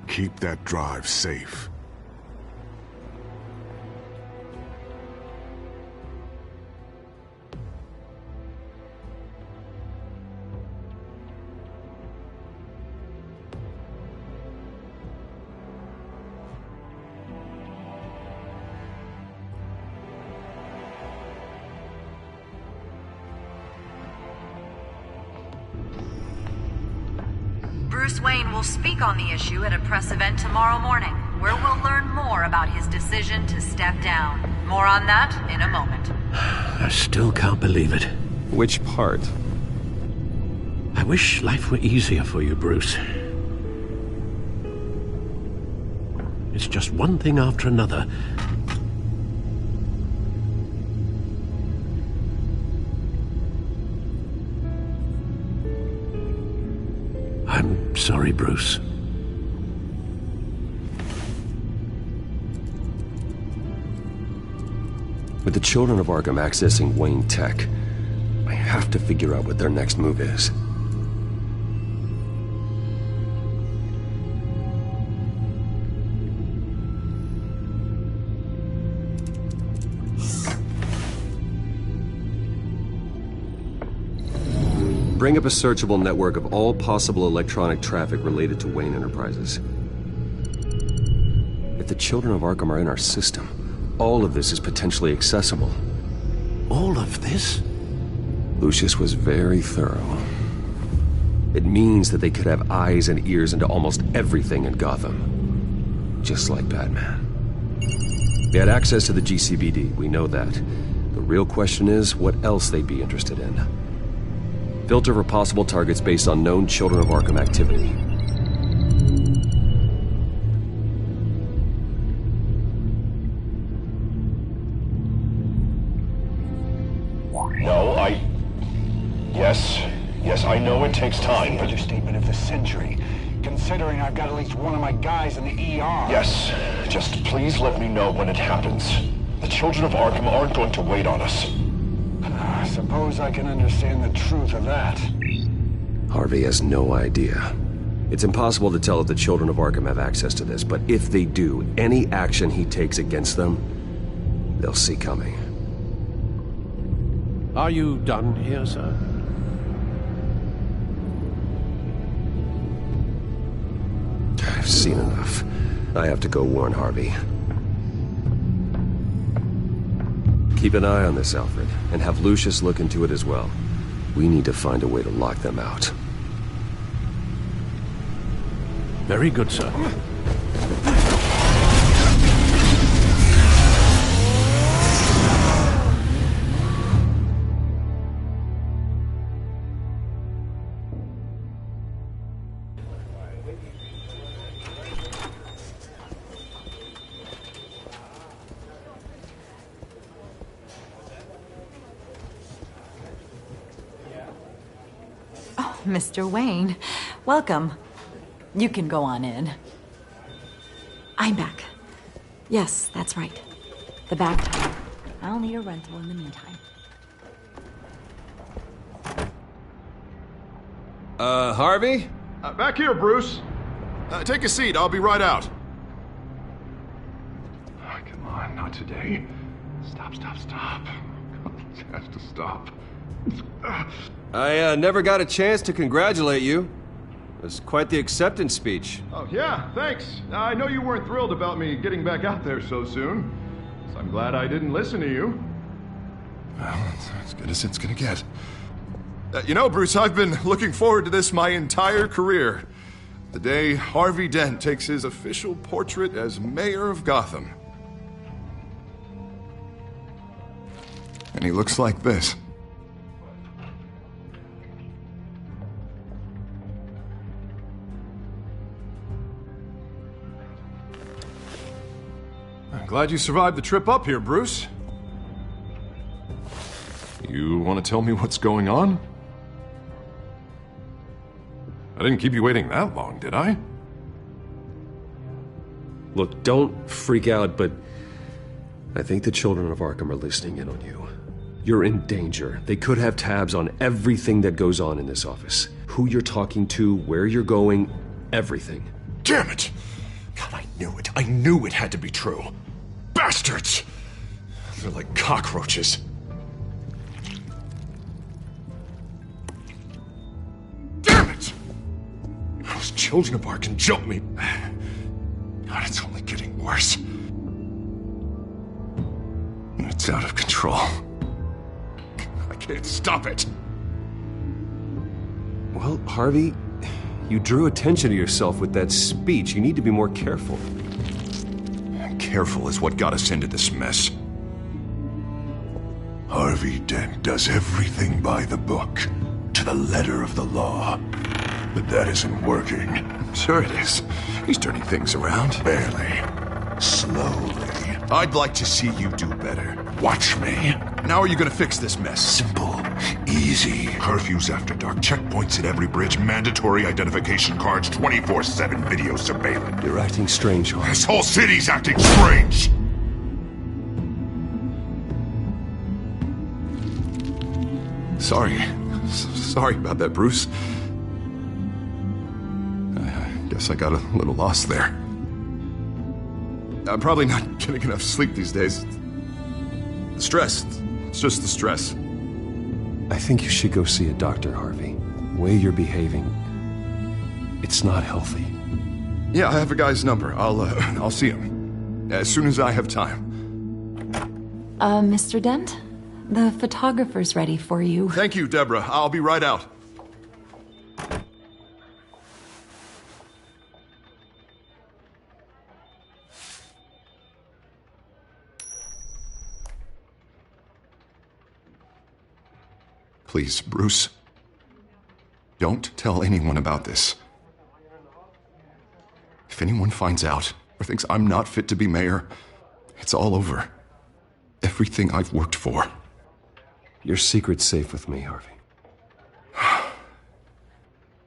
[SPEAKER 15] Keep that drive safe.
[SPEAKER 3] Bruce Wayne will speak on the issue at a press event tomorrow morning, where we'll learn more about his decision to step down. More on that in a moment.
[SPEAKER 14] I still can't believe it.
[SPEAKER 1] Which part?
[SPEAKER 14] I wish life were easier for you, Bruce. It's just one thing after another. I'm sorry, Bruce.
[SPEAKER 1] With the children of Arkham accessing Wayne Tech, I have to figure out what their next move is. Bring up a searchable network of all possible electronic traffic related to Wayne Enterprises. If the children of Arkham are in our system, all of this is potentially accessible.
[SPEAKER 14] All of this?
[SPEAKER 1] Lucius was very thorough. It means that they could have eyes and ears into almost everything in Gotham. Just like Batman. They had access to the GCPD, we know that. The real question is what else they'd be interested in. Filter for possible targets based on known Children of Arkham activity.
[SPEAKER 8] No, Yes, I know it takes time, but...
[SPEAKER 18] Understatement of the century, considering I've got at least one of my guys in the ER.
[SPEAKER 8] Yes, just please let me know when it happens. The Children of Arkham aren't going to wait on us.
[SPEAKER 18] I suppose I can understand the truth of that.
[SPEAKER 1] Harvey has no idea. It's impossible to tell if the Children of Arkham have access to this, but if they do, any action he takes against them, they'll see coming.
[SPEAKER 14] Are you done here, sir?
[SPEAKER 1] I've seen enough. I have to go warn Harvey. Keep an eye on this, Alfred, and have Lucius look into it as well. We need to find a way to lock them out.
[SPEAKER 14] Very good, sir.
[SPEAKER 3] Mr. Wayne, welcome. You can go on in.
[SPEAKER 4] I'm back. Yes, that's right. The back tire. I'll need a rental in the meantime.
[SPEAKER 1] Harvey?
[SPEAKER 2] Back here, Bruce. Take a seat. I'll be right out. Oh, come on, not today. Stop. It has to stop.
[SPEAKER 1] I never got a chance to congratulate you. It was quite the acceptance speech.
[SPEAKER 2] Oh, yeah, thanks. I know you weren't thrilled about me getting back out there so soon, so I'm glad I didn't listen to you. Well, it's as good as it's gonna get. You know, Bruce, I've been looking forward to this my entire career. The day Harvey Dent takes his official portrait as mayor of Gotham. And he looks like this. I'm glad you survived the trip up here, Bruce. You want to tell me what's going on? I didn't keep you waiting that long, did I?
[SPEAKER 1] Look, don't freak out, but I think the children of Arkham are listening in on you. You're in danger. They could have tabs on everything that goes on in this office. Who you're talking to, where you're going, everything.
[SPEAKER 20] Damn it! God, I knew it. I knew it had to be true. Bastards! They're like cockroaches. Damn it! Those children of Arkham jumped me. God, it's only getting worse. It's out of control. I can't stop it.
[SPEAKER 1] Well, Harvey, you drew attention to yourself with that speech. You need to be more careful.
[SPEAKER 20] Careful is what got us into this mess.
[SPEAKER 6] Harvey Dent does everything by the book, to the letter of the law. But that isn't working.
[SPEAKER 20] Sure it is. He's turning things around.
[SPEAKER 6] Barely. Slowly.
[SPEAKER 20] I'd like to see you do better.
[SPEAKER 6] Watch me.
[SPEAKER 20] Now are you gonna fix this mess?
[SPEAKER 6] Simple. Easy.
[SPEAKER 20] Curfews after dark, checkpoints at every bridge, mandatory identification cards, 24/7 video surveillance.
[SPEAKER 1] You're acting strange, Harvey.
[SPEAKER 20] This whole city's acting strange! Sorry about that, Bruce. I guess I got a little lost there. I'm probably not getting enough sleep these days. Stress. It's just the stress.
[SPEAKER 1] I think you should go see a doctor, Harvey. The way you're behaving, it's not healthy.
[SPEAKER 20] Yeah, I have a guy's number. I'll see him as soon as I have time.
[SPEAKER 4] Mr. Dent? The photographer's ready for you.
[SPEAKER 20] Thank you, Deborah. I'll be right out. Please, Bruce. Don't tell anyone about this. If anyone finds out or thinks I'm not fit to be mayor, it's all over. Everything I've worked for.
[SPEAKER 1] Your secret's safe with me, Harvey.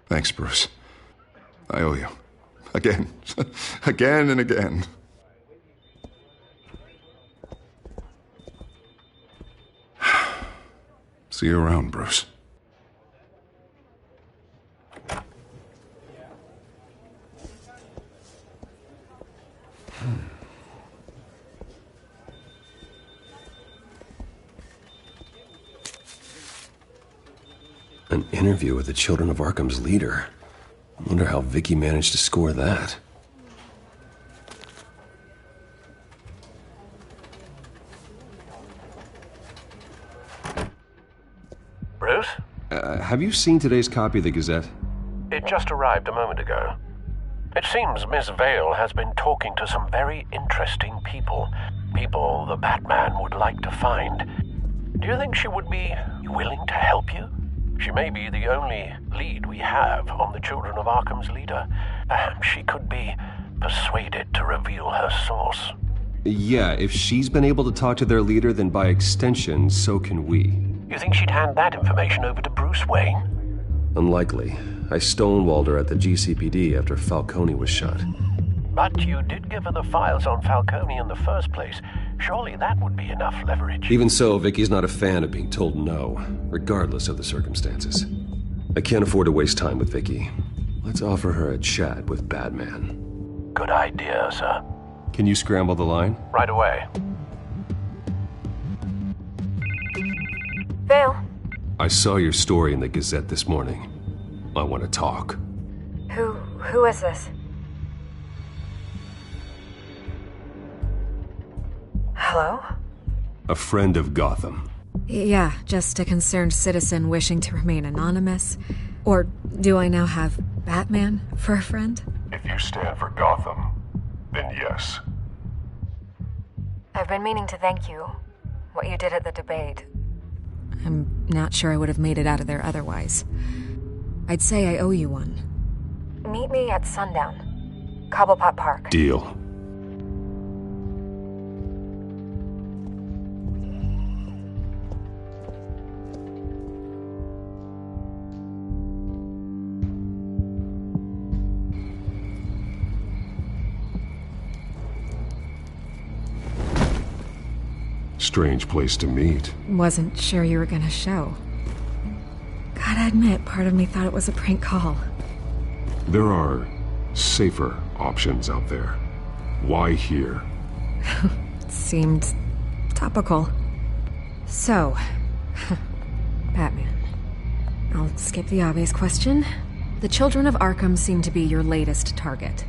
[SPEAKER 20] Thanks, Bruce. I owe you. Again. Again and again. See you around, Bruce.
[SPEAKER 1] An interview with the Children of Arkham's leader. I wonder how Vicky managed to score that.
[SPEAKER 14] Bruce?
[SPEAKER 1] Have you seen today's copy of the Gazette?
[SPEAKER 14] It just arrived a moment ago. It seems Miss Vale has been talking to some very interesting people. People the Batman would like to find. Do you think she would be willing to help you? She may be the only lead we have on the Children of Arkham's leader. Perhaps she could be persuaded to reveal her source.
[SPEAKER 1] Yeah, if she's been able to talk to their leader, then by extension, so can we.
[SPEAKER 14] You think she'd hand that information over to Bruce Wayne?
[SPEAKER 1] Unlikely. I stonewalled her at the GCPD after Falcone was shot.
[SPEAKER 14] But you did give her the files on Falcone in the first place. Surely that would be enough leverage.
[SPEAKER 1] Even so, Vicky's not a fan of being told no, regardless of the circumstances. I can't afford to waste time with Vicky. Let's offer her a chat with Batman.
[SPEAKER 14] Good idea, sir.
[SPEAKER 1] Can you scramble the line?
[SPEAKER 14] Right away.
[SPEAKER 22] Vale.
[SPEAKER 1] I saw your story in the Gazette this morning. I want to talk.
[SPEAKER 22] Who is this? Hello?
[SPEAKER 1] A friend of Gotham.
[SPEAKER 22] Yeah, just a concerned citizen wishing to remain anonymous. Or do I now have Batman for a friend?
[SPEAKER 6] If you stand for Gotham, then yes.
[SPEAKER 22] I've been meaning to thank you. What you did at the debate. I'm not sure I would have made it out of there otherwise. I'd say I owe you one. Meet me at sundown. Cobblepot Park.
[SPEAKER 1] Deal.
[SPEAKER 11] Strange place to meet.
[SPEAKER 22] Wasn't sure you were gonna show. Gotta admit, part of me thought it was a prank call.
[SPEAKER 11] There are safer options out there. Why here?
[SPEAKER 22] Seemed topical. So, Batman. I'll skip the obvious question. The Children of Arkham seem to be your latest target.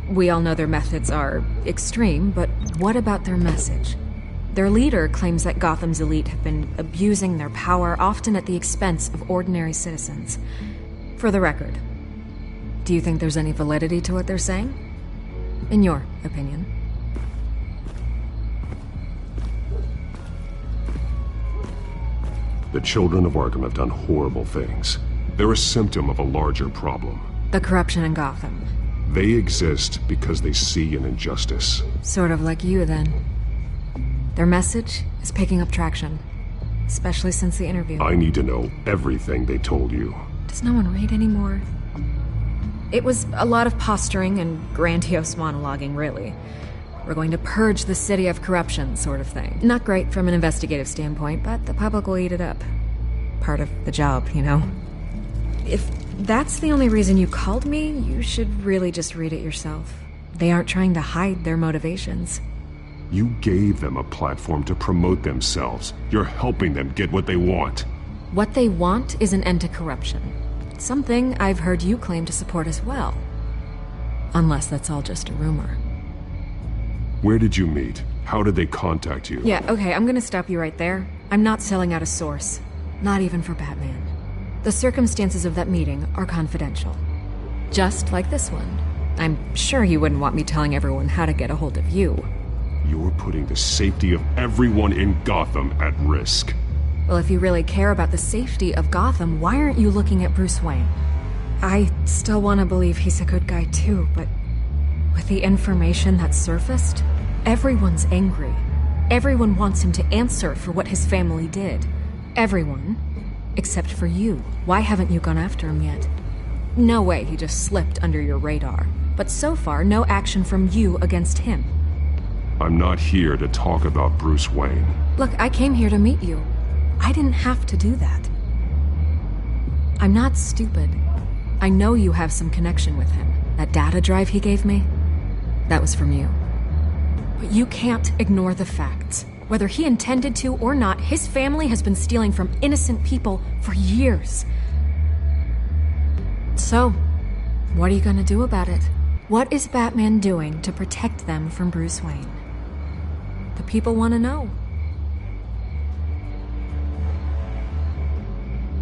[SPEAKER 22] We all know their methods are extreme, but what about their message? Their leader claims that Gotham's elite have been abusing their power, often at the expense of ordinary citizens. For the record, do you think there's any validity to what they're saying? In your opinion?
[SPEAKER 11] The Children of Arkham have done horrible things. They're a symptom of a larger problem.
[SPEAKER 22] The corruption in Gotham.
[SPEAKER 11] They exist because they see an injustice.
[SPEAKER 22] Sort of like you, then. Their message is picking up traction, especially since the interview.
[SPEAKER 11] I need to know everything they told you.
[SPEAKER 22] Does no one read anymore? It was a lot of posturing and grandiose monologuing, really. We're going to purge the city of corruption, sort of thing. Not great from an investigative standpoint, but the public will eat it up. Part of the job, you know? If that's the only reason you called me, you should really just read it yourself. They aren't trying to hide their motivations.
[SPEAKER 11] You gave them a platform to promote themselves. You're helping them get what they want.
[SPEAKER 22] What they want is an end to corruption. Something I've heard you claim to support as well. Unless that's all just a rumor.
[SPEAKER 11] Where did you meet? How did they contact you?
[SPEAKER 22] Yeah, okay, I'm gonna stop you right there. I'm not selling out a source. Not even for Batman. The circumstances of that meeting are confidential. Just like this one. I'm sure you wouldn't want me telling everyone how to get a hold of you.
[SPEAKER 11] You're putting the safety of everyone in Gotham at risk.
[SPEAKER 22] Well, if you really care about the safety of Gotham, why aren't you looking at Bruce Wayne? I still want to believe he's a good guy too, but with the information that surfaced, everyone's angry. Everyone wants him to answer for what his family did. Everyone, except for you. Why haven't you gone after him yet? No way he just slipped under your radar. But so far, no action from you against him.
[SPEAKER 11] I'm not here to talk about Bruce Wayne.
[SPEAKER 22] Look, I came here to meet you. I didn't have to do that. I'm not stupid. I know you have some connection with him. That data drive he gave me, that was from you. But you can't ignore the facts. Whether he intended to or not, his family has been stealing from innocent people for years. So, what are you gonna do about it? What is Batman doing to protect them from Bruce Wayne? The people want to know.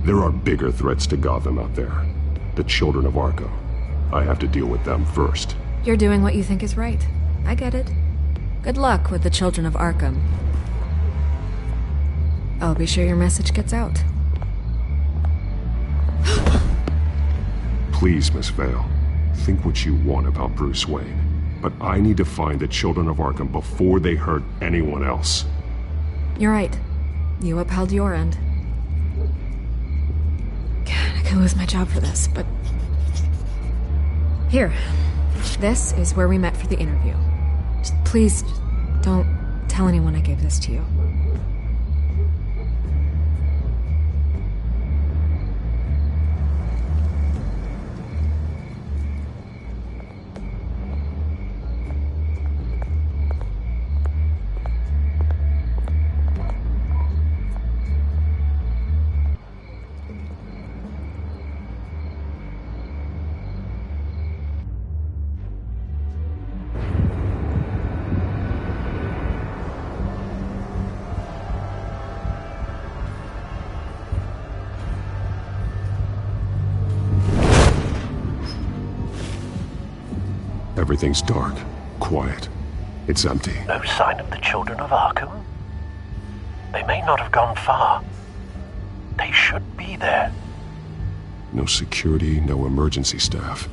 [SPEAKER 11] There are bigger threats to Gotham out there. The Children of Arkham. I have to deal with them first.
[SPEAKER 22] You're doing what you think is right. I get it. Good luck with the Children of Arkham. I'll be sure your message gets out.
[SPEAKER 11] Please, Miss Vale. Think what you want about Bruce Wayne. But I need to find the Children of Arkham before they hurt anyone else.
[SPEAKER 22] You're right. You upheld your end. God, I could lose my job for this, but... Here. This is where we met for the interview. Just please, don't tell anyone I gave this to you.
[SPEAKER 11] Everything's dark, quiet. It's empty.
[SPEAKER 14] No sign of the Children of Arkham? They may not have gone far. They should be there.
[SPEAKER 11] No security, no emergency staff.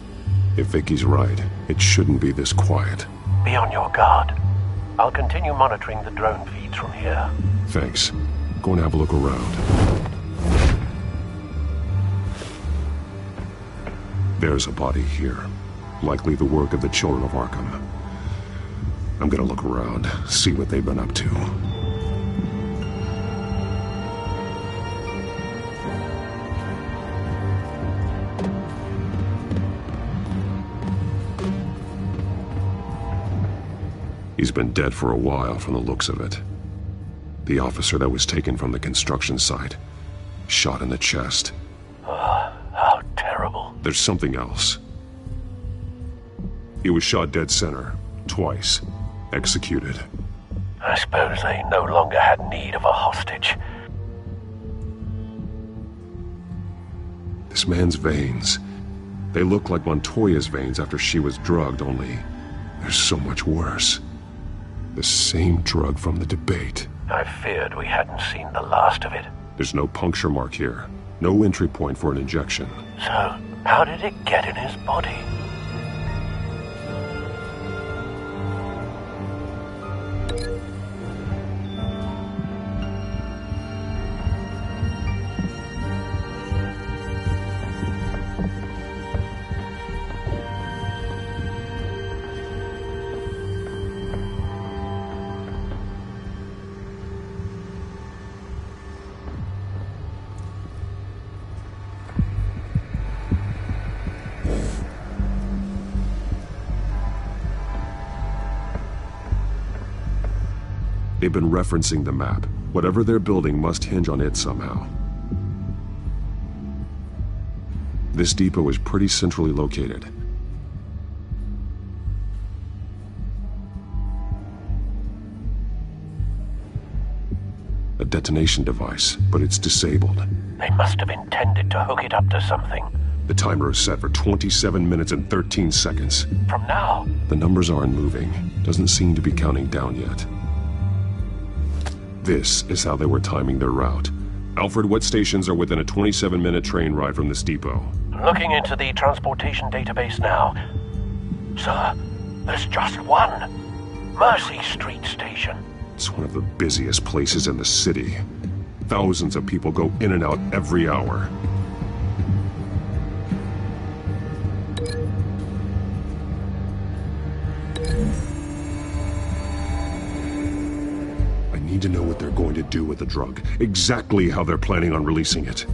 [SPEAKER 11] If Vicky's right, it shouldn't be this quiet.
[SPEAKER 14] Be on your guard. I'll continue monitoring the drone feeds from here.
[SPEAKER 11] Thanks. Go and have a look around. There's a body here. Likely the work of the Children of Arkham. I'm gonna look around, see what they've been up to.
[SPEAKER 1] He's been dead for a while from the looks of it. The officer that was taken from the construction site, shot in the chest.
[SPEAKER 14] How terrible.
[SPEAKER 1] There's something else. He was shot dead center, twice, executed.
[SPEAKER 14] I suppose they no longer had need of a hostage.
[SPEAKER 1] This man's veins, they look like Montoya's veins after she was drugged, only they're so much worse. The same drug from the debate.
[SPEAKER 14] I feared we hadn't seen the last of it.
[SPEAKER 1] There's no puncture mark here. No entry point for an injection.
[SPEAKER 14] So, how did it get in his body?
[SPEAKER 1] They've been referencing the map. Whatever they're building must hinge on it somehow. This depot is pretty centrally located. A detonation device, but it's disabled.
[SPEAKER 14] They must have intended to hook it up to something.
[SPEAKER 1] The timer is set for 27 minutes and 13 seconds.
[SPEAKER 14] From now?
[SPEAKER 1] The numbers aren't moving. Doesn't seem to be counting down yet. This is how they were timing their route. Alfred, what stations are within a 27-minute train ride from this depot?
[SPEAKER 14] Looking into the transportation database now. Sir, there's just one. Mercy Street Station.
[SPEAKER 1] It's one of the busiest places in the city. Thousands of people go in and out every hour. I need to know what they're going to do with the drug. Exactly how they're planning on releasing it.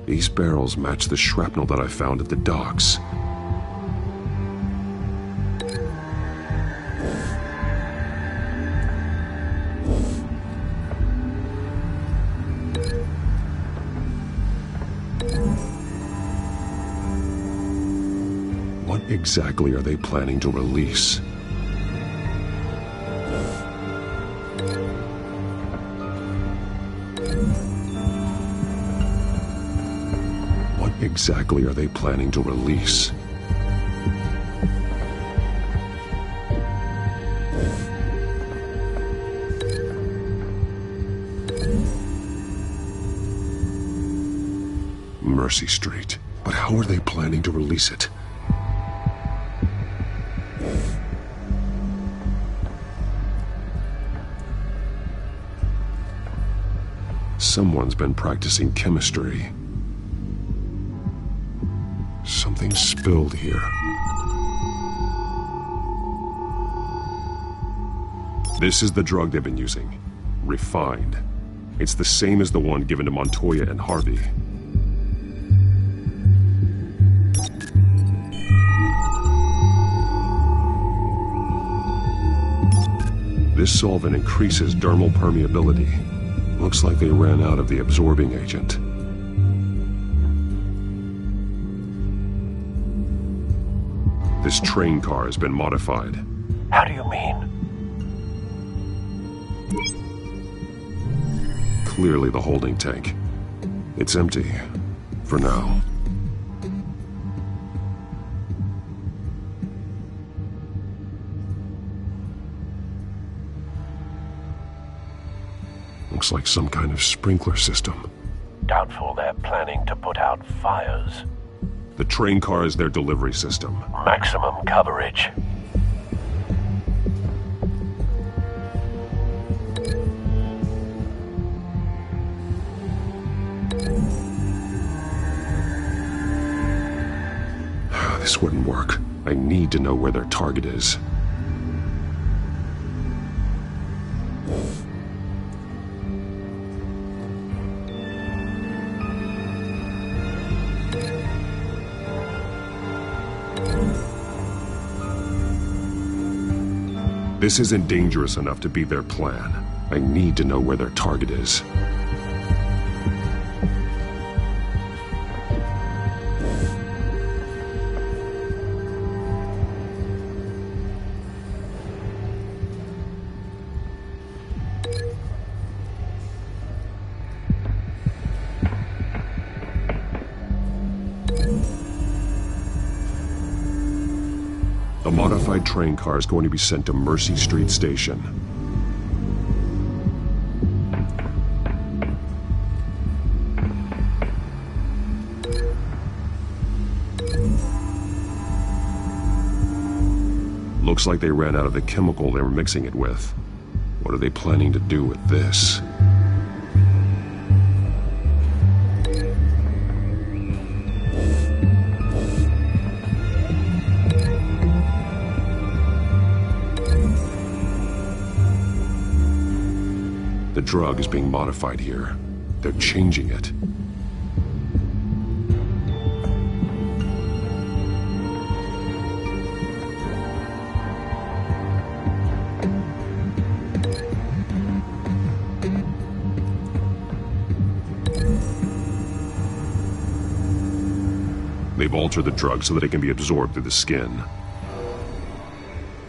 [SPEAKER 1] These barrels match the shrapnel that I found at the docks. What exactly are they planning to release? What exactly are they planning to release? Mercy Street. But how are they planning to release it? Someone's been practicing chemistry. Something's spilled here. This is the drug they've been using. Refined. It's the same as the one given to Montoya and Harvey. This solvent increases dermal permeability. Looks like they ran out of the absorbing agent. This train car has been modified.
[SPEAKER 14] How do you mean?
[SPEAKER 1] Clearly the holding tank. It's empty. For now. Looks like some kind of sprinkler system.
[SPEAKER 14] Doubtful they're planning to put out fires.
[SPEAKER 1] The train car is their delivery system.
[SPEAKER 14] Maximum coverage.
[SPEAKER 1] This wouldn't work. I need to know where their target is.
[SPEAKER 12] This isn't dangerous enough to be their plan. I need to know where their target is. The modified train car is going to be sent to Mercy Street Station. Looks like they ran out of the chemical they were mixing it with. What are they planning to do with this? The drug is being modified here. They're changing it. They've altered the drug so that it can be absorbed through the skin.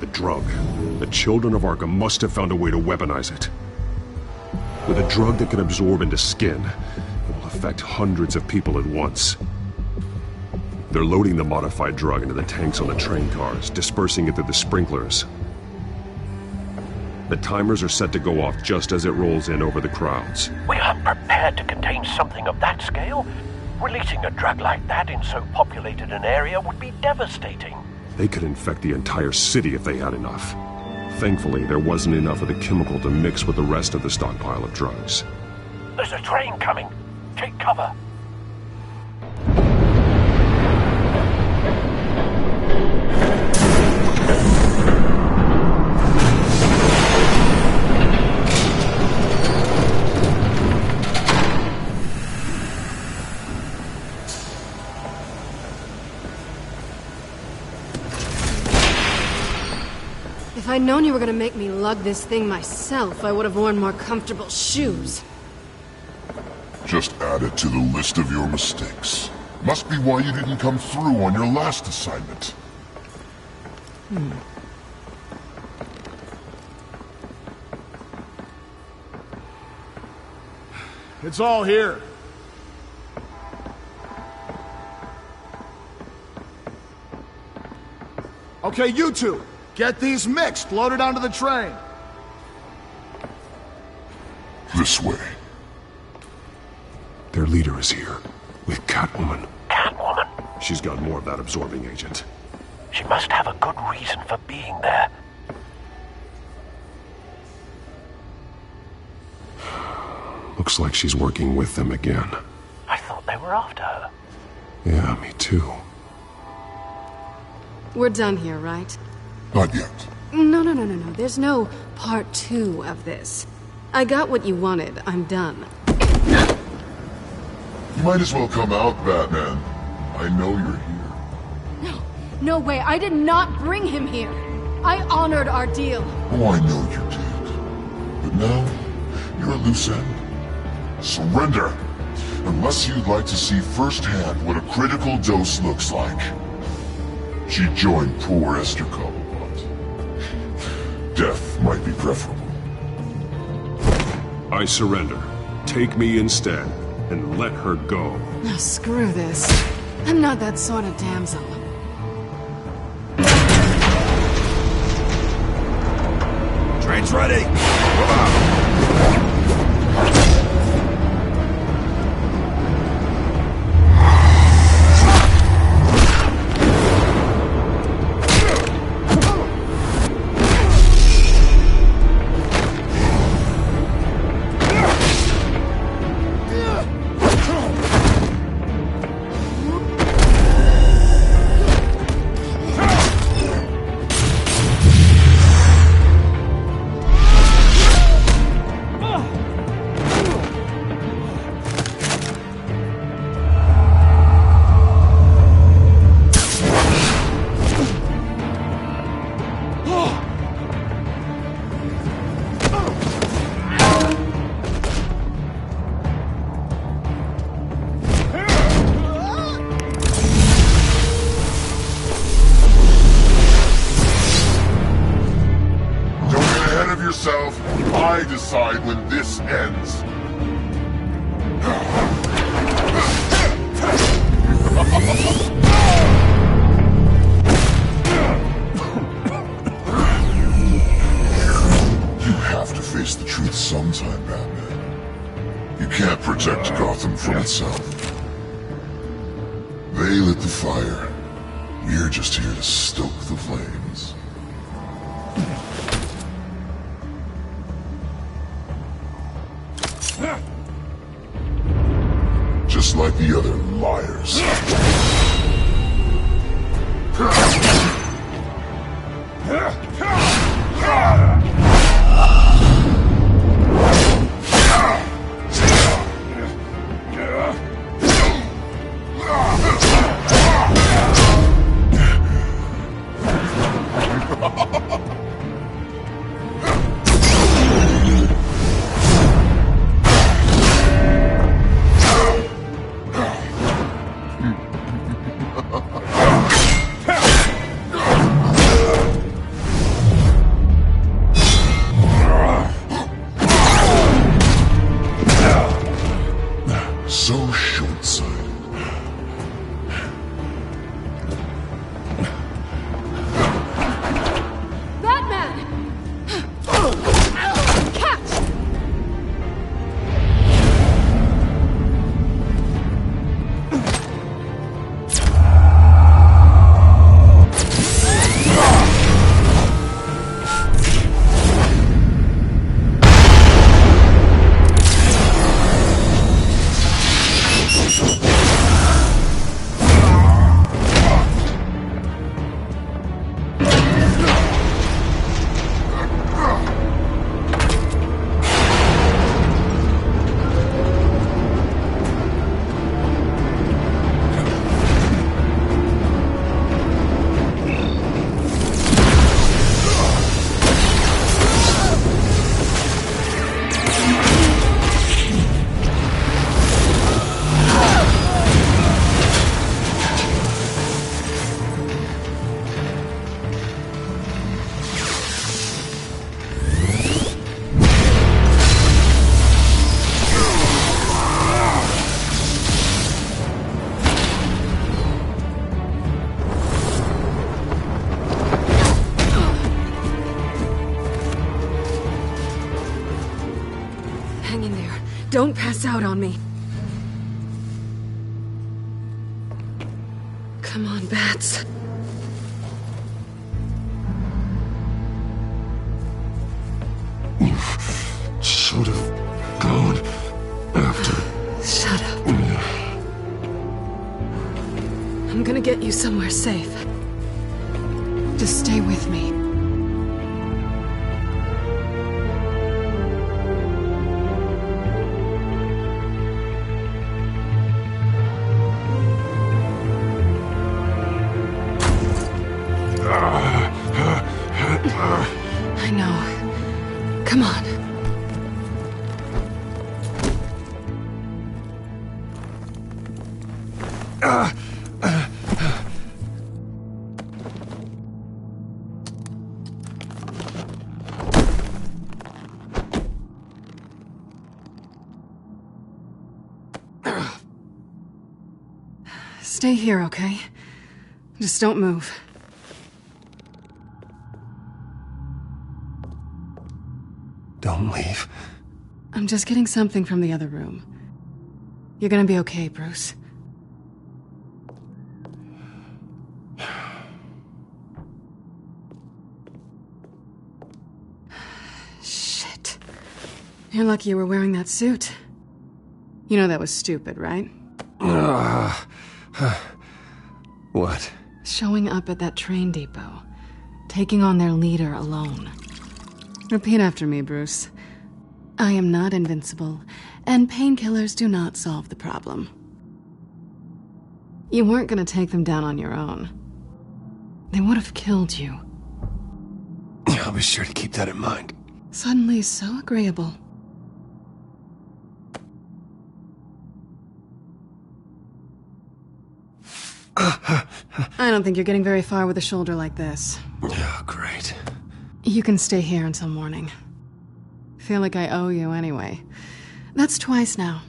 [SPEAKER 12] The drug. The children of Arkham must have found a way to weaponize it. With a drug that can absorb into skin, it will affect hundreds of people at once. They're loading the modified drug into the tanks on the train cars, dispersing it through the sprinklers. The timers are set to go off just as it rolls in over the crowds.
[SPEAKER 14] We aren't prepared to contain something of that scale. Releasing a drug like that in so populated an area would be devastating.
[SPEAKER 12] They could infect the entire city if they had enough. Thankfully, there wasn't enough of the chemical to mix with the rest of the stockpile of drugs.
[SPEAKER 14] There's a train coming. Take cover.
[SPEAKER 13] If I'd known you were gonna make me lug this thing myself, I would have worn more comfortable shoes.
[SPEAKER 6] Just add it to the list of your mistakes. Must be why you didn't come through on your last assignment.
[SPEAKER 18] It's all here. Okay, you two. Get these mixed, loaded onto the train.
[SPEAKER 6] This way.
[SPEAKER 12] Their leader is here, with Catwoman.
[SPEAKER 14] Catwoman?
[SPEAKER 12] She's got more of that absorbing agent.
[SPEAKER 14] She must have a good reason for being there.
[SPEAKER 12] Looks like she's working with them again.
[SPEAKER 14] I thought they were after her.
[SPEAKER 12] Yeah, me too.
[SPEAKER 13] We're done here, right?
[SPEAKER 6] Not yet.
[SPEAKER 13] No. There's no part 2 of this. I got what you wanted. I'm done.
[SPEAKER 6] You might as well come out, Batman. I know you're here.
[SPEAKER 13] No way. I did not bring him here. I honored our deal.
[SPEAKER 6] Oh, I know you did. But now, you're a loose end. Surrender! Unless you'd like to see firsthand what a critical dose looks like. She joined poor Esther Cobblepot. Death might be preferable.
[SPEAKER 12] I surrender. Take me instead, and let her go.
[SPEAKER 13] Oh, screw this. I'm not that sort of damsel.
[SPEAKER 18] Train's ready! Move out!
[SPEAKER 6] I decide when this ends. You have to face the truth sometime, Batman. You can't protect Gotham from itself. They lit the fire. You're just here to stoke the flames. Just like the other liars. So short-sighted.
[SPEAKER 13] Batman! Catch! Hang in there. Don't pass out on me. Come on, Bats.
[SPEAKER 6] Should have gone after.
[SPEAKER 13] Shut up. I'm gonna get you somewhere safe. Just stay with me. I know. Come on. Stay here, okay? Just don't move.
[SPEAKER 1] Don't leave.
[SPEAKER 13] I'm just getting something from the other room. You're gonna be okay, Bruce. Shit. You're lucky you were wearing that suit. You know that was stupid, right?
[SPEAKER 1] What?
[SPEAKER 13] Showing up at that train depot. Taking on their leader alone. Repeat after me, Bruce. I am not invincible, and painkillers do not solve the problem. You weren't gonna take them down on your own. They would have killed you.
[SPEAKER 1] I'll be sure to keep that in mind.
[SPEAKER 13] Suddenly so agreeable. I don't think you're getting very far with a shoulder like this.
[SPEAKER 1] Oh, great.
[SPEAKER 13] You can stay here until morning. feel like I owe you anyway. That's twice now.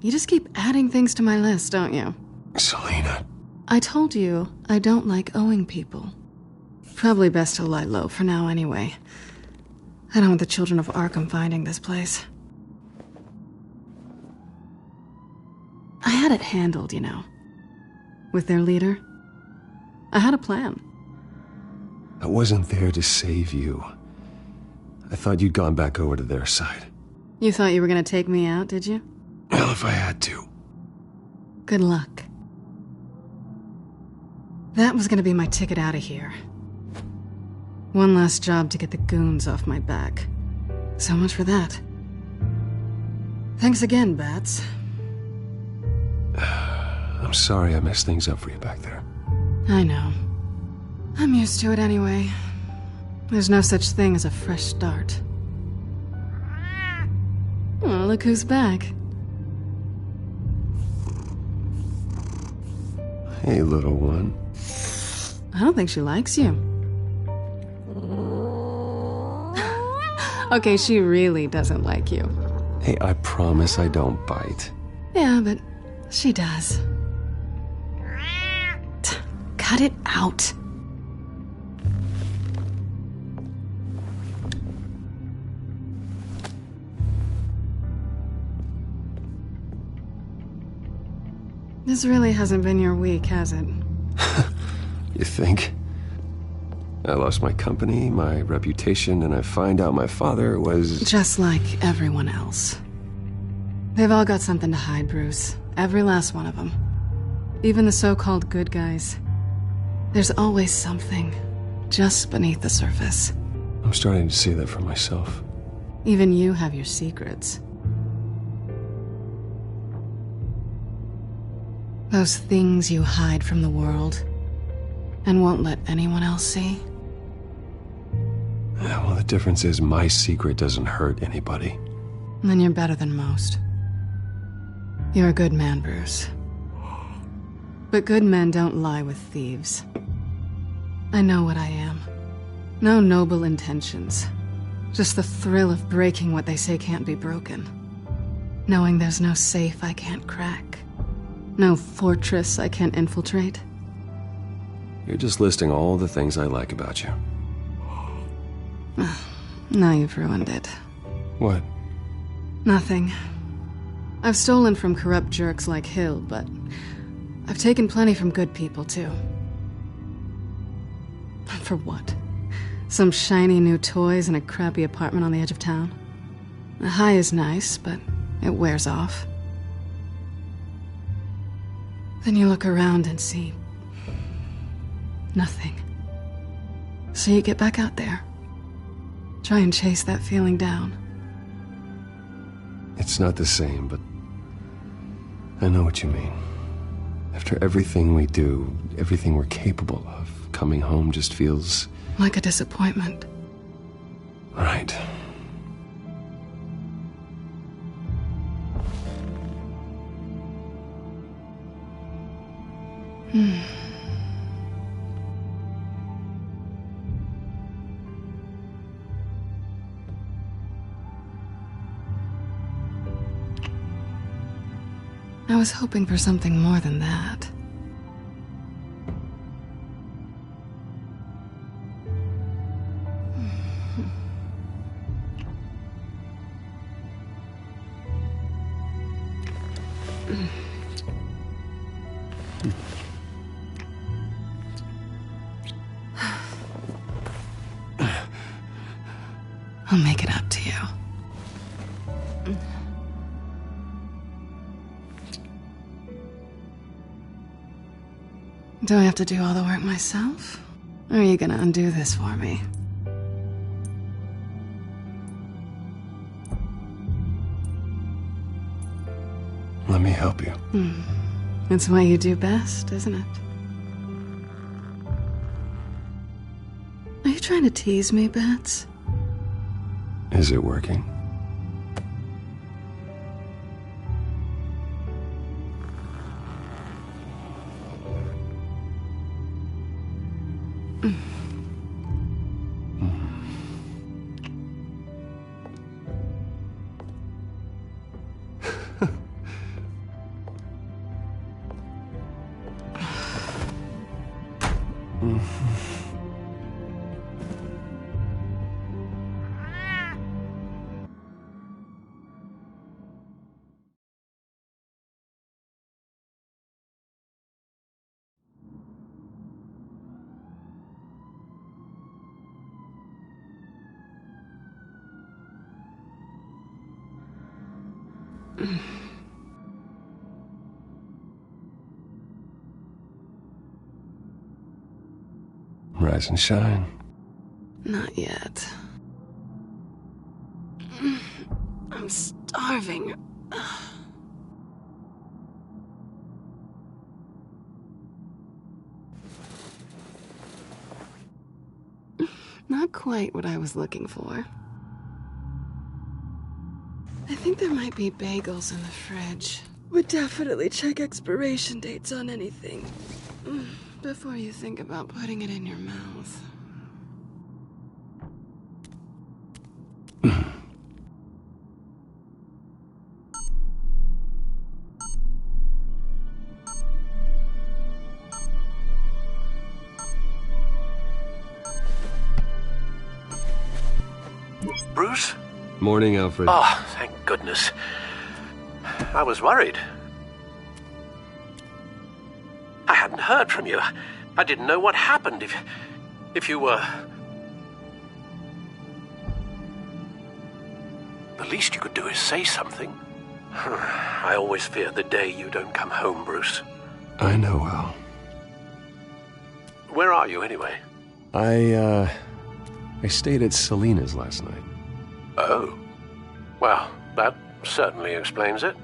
[SPEAKER 13] You just keep adding things to my list, don't you?
[SPEAKER 1] Selena.
[SPEAKER 13] I told you I don't like owing people. Probably best to lie low for now anyway. I don't want the children of Arkham finding this place. I had it handled, you know. With their leader. I had a plan.
[SPEAKER 1] I wasn't there to save you. I thought you'd gone back over to their side.
[SPEAKER 13] You thought you were gonna take me out, did you?
[SPEAKER 1] Well, if I had to.
[SPEAKER 13] Good luck. That was gonna be my ticket out of here. One last job to get the goons off my back. So much for that. Thanks again, Bats.
[SPEAKER 1] I'm sorry I messed things up for you back there.
[SPEAKER 13] I know. I'm used to it anyway. There's no such thing as a fresh start. Oh, look who's back.
[SPEAKER 1] Hey, little one.
[SPEAKER 13] I don't think she likes you. Okay, she really doesn't like you.
[SPEAKER 1] Hey, I promise I don't bite.
[SPEAKER 13] Yeah, but she does. Cut it out. This really hasn't been your week, has it?
[SPEAKER 1] You think? I lost my company, my reputation, and I find out my father was...
[SPEAKER 13] Just like everyone else. They've all got something to hide, Bruce. Every last one of them. Even the so-called good guys. There's always something just beneath the surface.
[SPEAKER 1] I'm starting to see that for myself.
[SPEAKER 13] Even you have your secrets. Those things you hide from the world and won't let anyone else see.
[SPEAKER 1] Yeah, well, the difference is my secret doesn't hurt anybody.
[SPEAKER 13] Then you're better than most. You're a good man, Bruce. But good men don't lie with thieves. I know what I am. No noble intentions. Just the thrill of breaking what they say can't be broken. Knowing there's no safe I can't crack. No fortress I can't infiltrate.
[SPEAKER 1] You're just listing all the things I like about you.
[SPEAKER 13] Now you've ruined it.
[SPEAKER 1] What?
[SPEAKER 13] Nothing. I've stolen from corrupt jerks like Hill, but I've taken plenty from good people, too. For what? Some shiny new toys and a crappy apartment on the edge of town? The high is nice, but it wears off. Then you look around and see nothing. So you get back out there. Try and chase that feeling down.
[SPEAKER 1] It's not the same, but I know what you mean. After everything we do, everything we're capable of, coming home just feels...
[SPEAKER 13] like a disappointment.
[SPEAKER 1] Right.
[SPEAKER 13] I was hoping for something more than that. I'll make it up to you. Do I have to do all the work myself? Or are you gonna undo this for me?
[SPEAKER 1] Let me help you.
[SPEAKER 13] It's what you do best, isn't it? Are you trying to tease me, Bats?
[SPEAKER 1] Is it working? Rise and shine.
[SPEAKER 13] Not yet. I'm starving. Not quite what I was looking for. I think there might be bagels in the fridge. Would definitely check expiration dates on anything before you think about putting it in your mouth.
[SPEAKER 14] Bruce?
[SPEAKER 1] Morning, Alfred.
[SPEAKER 14] Oh, thank goodness. I was worried. I hadn't heard from you. I didn't know what happened if you were... The least you could do is say something. I always fear the day you don't come home, Bruce.
[SPEAKER 1] I know, Al.
[SPEAKER 14] Where are you, anyway?
[SPEAKER 1] I stayed at Selena's last night.
[SPEAKER 14] Oh. Well, that certainly explains it.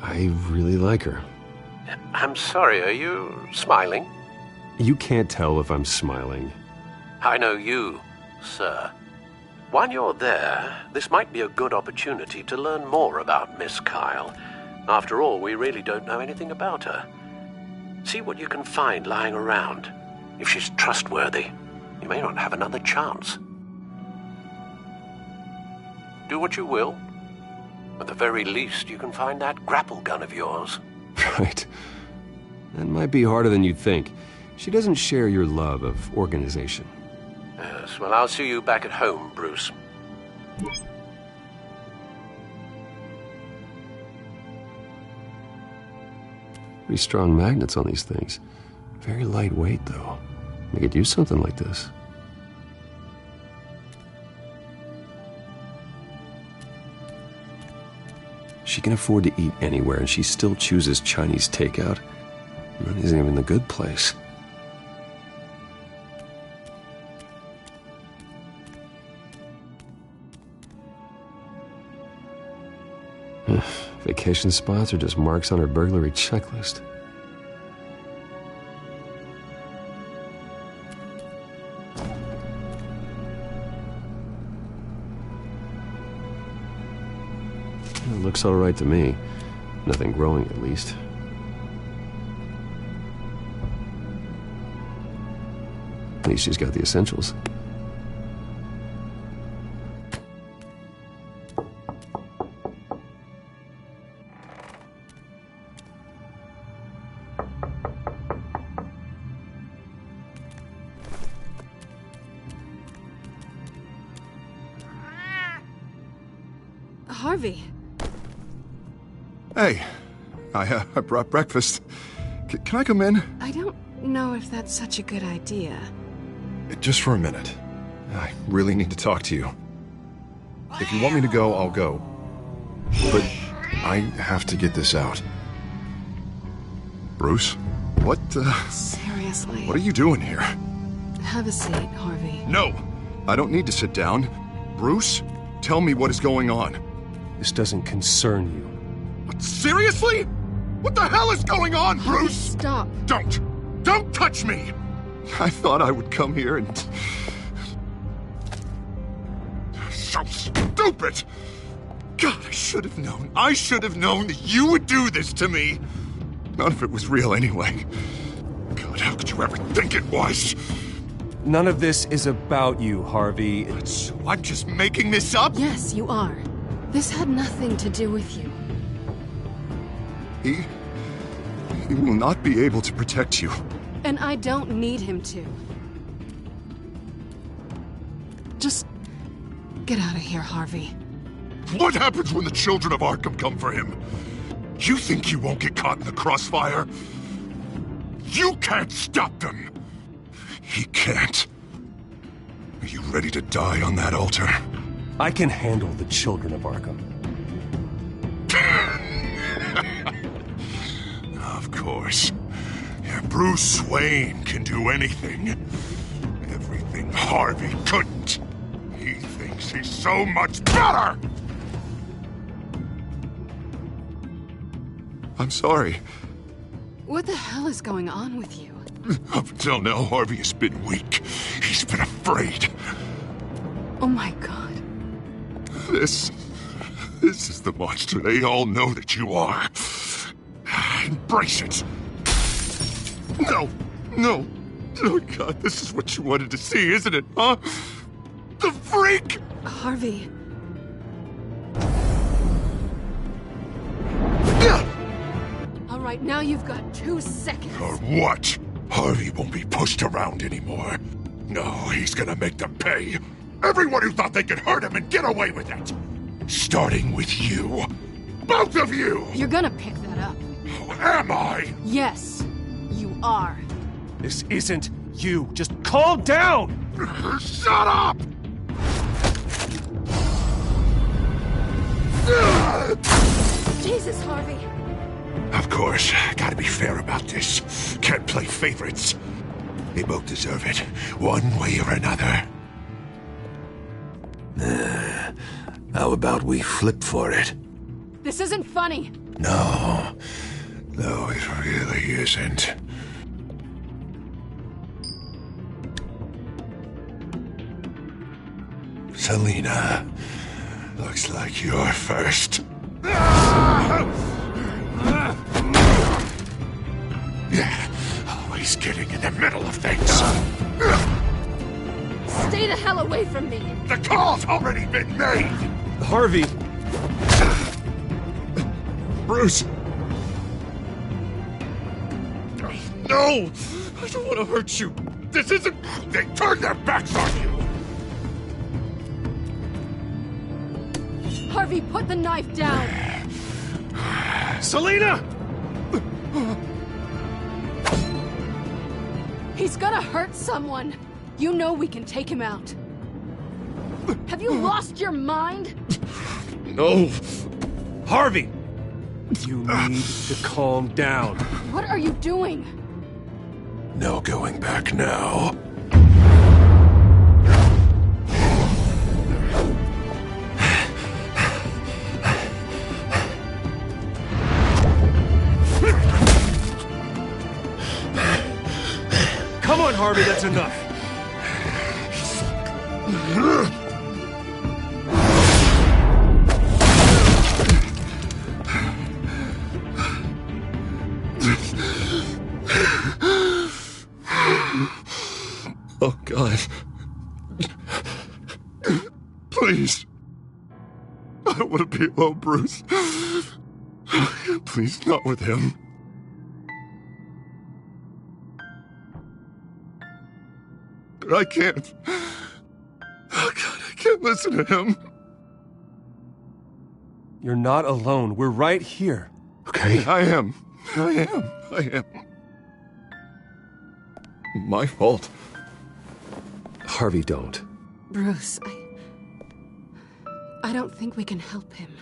[SPEAKER 1] I really like her.
[SPEAKER 14] I'm sorry, are you smiling?
[SPEAKER 1] You can't tell if I'm smiling.
[SPEAKER 14] I know you, sir. While you're there, this might be a good opportunity to learn more about Miss Kyle. After all, we really don't know anything about her. See what you can find lying around. If she's trustworthy, you may not have another chance. Do what you will. At the very least, you can find that grapple gun of yours.
[SPEAKER 1] Right. That might be harder than you'd think. She doesn't share your love of organization.
[SPEAKER 14] Yes, well, I'll see you back at home, Bruce.
[SPEAKER 1] Pretty strong magnets on these things. Very lightweight, though. I could use something like this. She can afford to eat anywhere, and she still chooses Chinese takeout. That isn't even the good place. Vacation spots are just marks on her burglary checklist. It looks all right to me. Nothing growing, at least. At least she's got the essentials.
[SPEAKER 13] Harvey.
[SPEAKER 2] Hey, I brought breakfast. Can I come in?
[SPEAKER 13] I don't know if that's such a good idea.
[SPEAKER 11] Just for a minute. I really need to talk to you. If you want me to go, I'll go. But I have to get this out.
[SPEAKER 2] Bruce? What,
[SPEAKER 13] Seriously.
[SPEAKER 2] What are you doing here?
[SPEAKER 13] Have a seat, Harvey.
[SPEAKER 2] No! I don't need to sit down. Bruce, tell me what is going on.
[SPEAKER 1] This doesn't concern you.
[SPEAKER 2] What, seriously? What the hell is going on, Bruce?
[SPEAKER 13] Stop.
[SPEAKER 2] Don't touch me! I thought I would come here and... So stupid! God, I should have known. I should have known that you would do this to me. None of it was real anyway. God, how could you ever think it was?
[SPEAKER 1] None of this is about you, Harvey.
[SPEAKER 2] So I'm just making this up?
[SPEAKER 13] Yes, you are. This had nothing to do with you.
[SPEAKER 2] He will not be able to protect you.
[SPEAKER 13] And I don't need him to. Just get out of here, Harvey.
[SPEAKER 6] What happens when the children of Arkham come for him? You think you won't get caught in the crossfire? You can't stop them! He can't. Are you ready to die on that altar?
[SPEAKER 1] I can handle the children of Arkham.
[SPEAKER 6] Of course. Yeah, Bruce Wayne can do anything. Everything Harvey couldn't. He thinks he's so much better! I'm sorry.
[SPEAKER 13] What the hell is going on with you?
[SPEAKER 6] Up until now, Harvey has been weak. He's been afraid.
[SPEAKER 13] Oh my god.
[SPEAKER 6] This is the monster they all know that you are. Embrace it. No. Oh God, this is what you wanted to see, isn't it, huh? The freak!
[SPEAKER 13] Harvey. All right, now you've got 2 seconds.
[SPEAKER 6] Or what? Harvey won't be pushed around anymore. No, he's gonna make them pay. Everyone who thought they could hurt him and get away with it. Starting with you. Both of you!
[SPEAKER 13] You're gonna pick that up.
[SPEAKER 6] Oh, am I?
[SPEAKER 13] Yes, you are.
[SPEAKER 1] This isn't you. Just calm down!
[SPEAKER 6] Shut up!
[SPEAKER 13] Jesus, Harvey.
[SPEAKER 6] Of course, gotta be fair about this. Can't play favorites. They both deserve it, one way or another. How about we flip for it?
[SPEAKER 13] This isn't funny.
[SPEAKER 6] No, it really isn't. Selina, looks like you're first. Always getting in the middle of things.
[SPEAKER 13] Stay the hell away from me.
[SPEAKER 6] The call's already been made.
[SPEAKER 1] Harvey.
[SPEAKER 6] Bruce. No! I don't want to hurt you. This isn't... They turned their backs on you.
[SPEAKER 13] Harvey, put the knife down.
[SPEAKER 1] Selina!
[SPEAKER 13] He's gonna hurt someone. You know we can take him out. Have you lost your mind?
[SPEAKER 6] No.
[SPEAKER 1] Harvey! You need to calm down.
[SPEAKER 13] What are you doing?
[SPEAKER 6] No going back now.
[SPEAKER 1] Come on, Harvey, that's enough.
[SPEAKER 6] Oh, God. Please. I don't want to be alone, Bruce. Please, not with him. But I can't. Oh, God, I can't listen to him.
[SPEAKER 1] You're not alone. We're right here.
[SPEAKER 6] Okay? I am. My fault.
[SPEAKER 1] Harvey, don't.
[SPEAKER 13] Bruce, I don't think we can help him.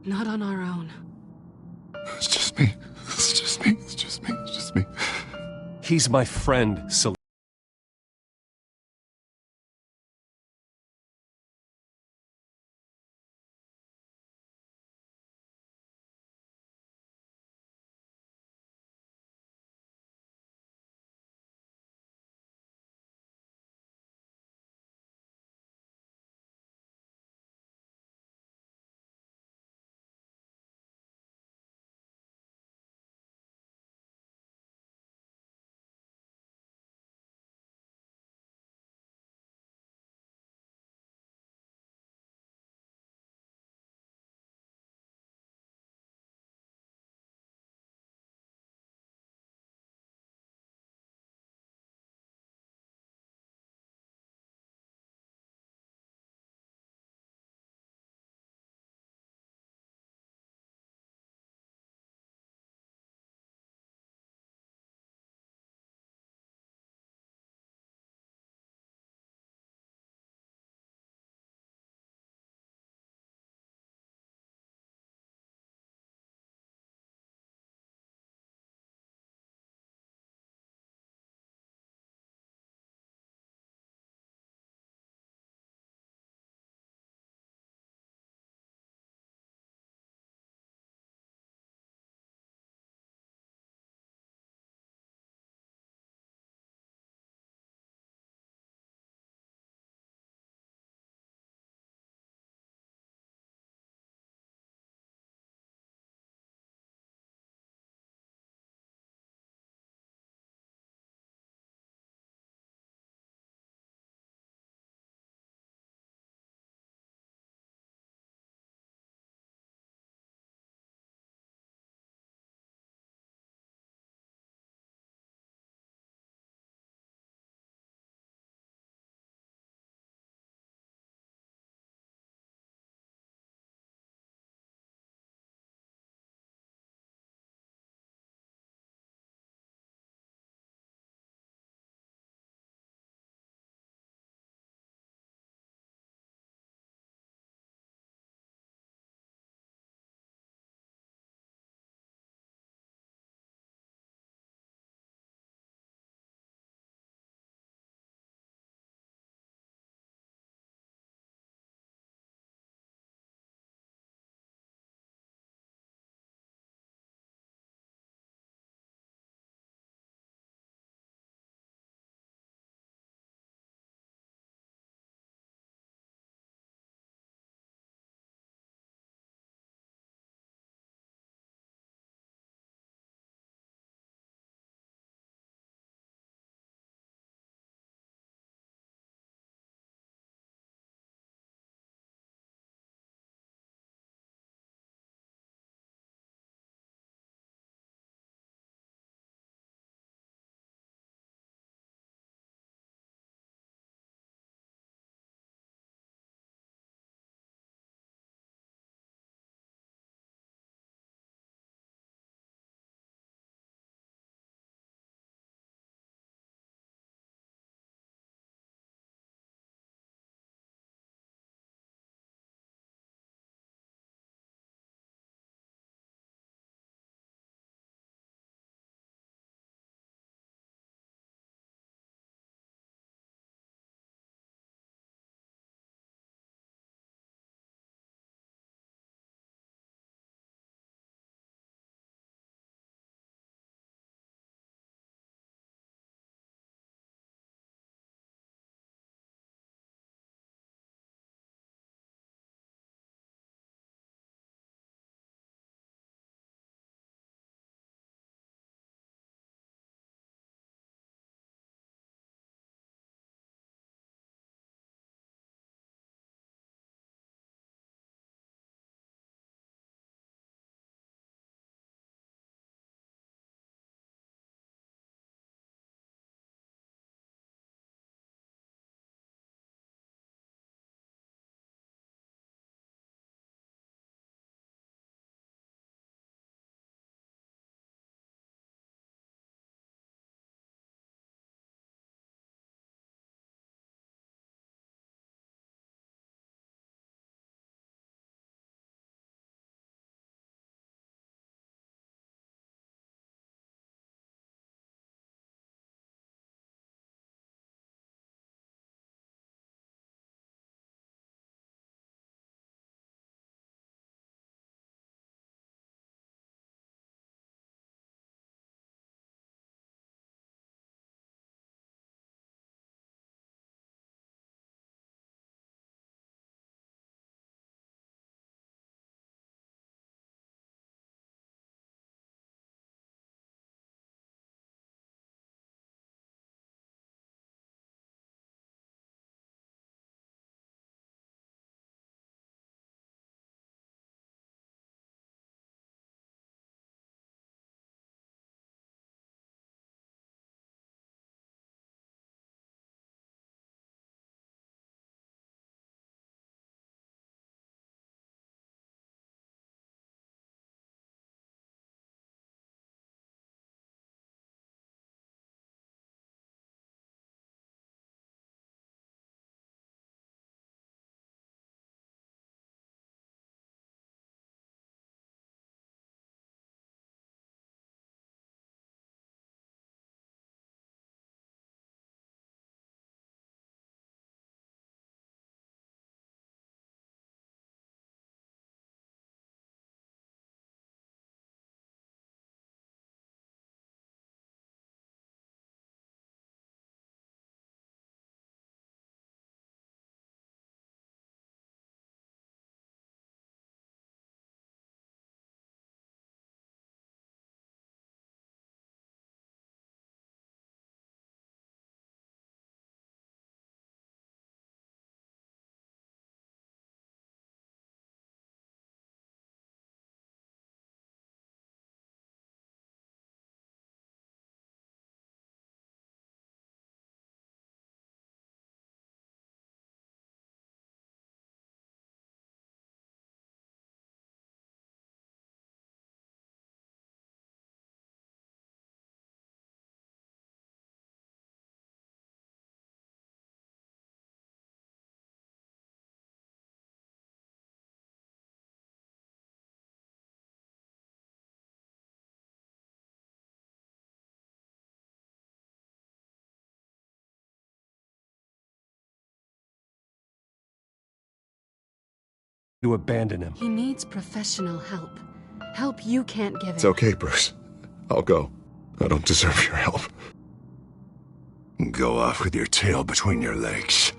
[SPEAKER 13] Not on our own.
[SPEAKER 2] It's just me. It's just me. It's just me. It's just me.
[SPEAKER 1] He's my friend, Selena. to abandon him.
[SPEAKER 13] He needs professional help. Help you can't give
[SPEAKER 11] It's
[SPEAKER 13] him.
[SPEAKER 11] okay, Bruce. I'll go. I don't deserve your help.
[SPEAKER 12] Go off with your tail between your legs.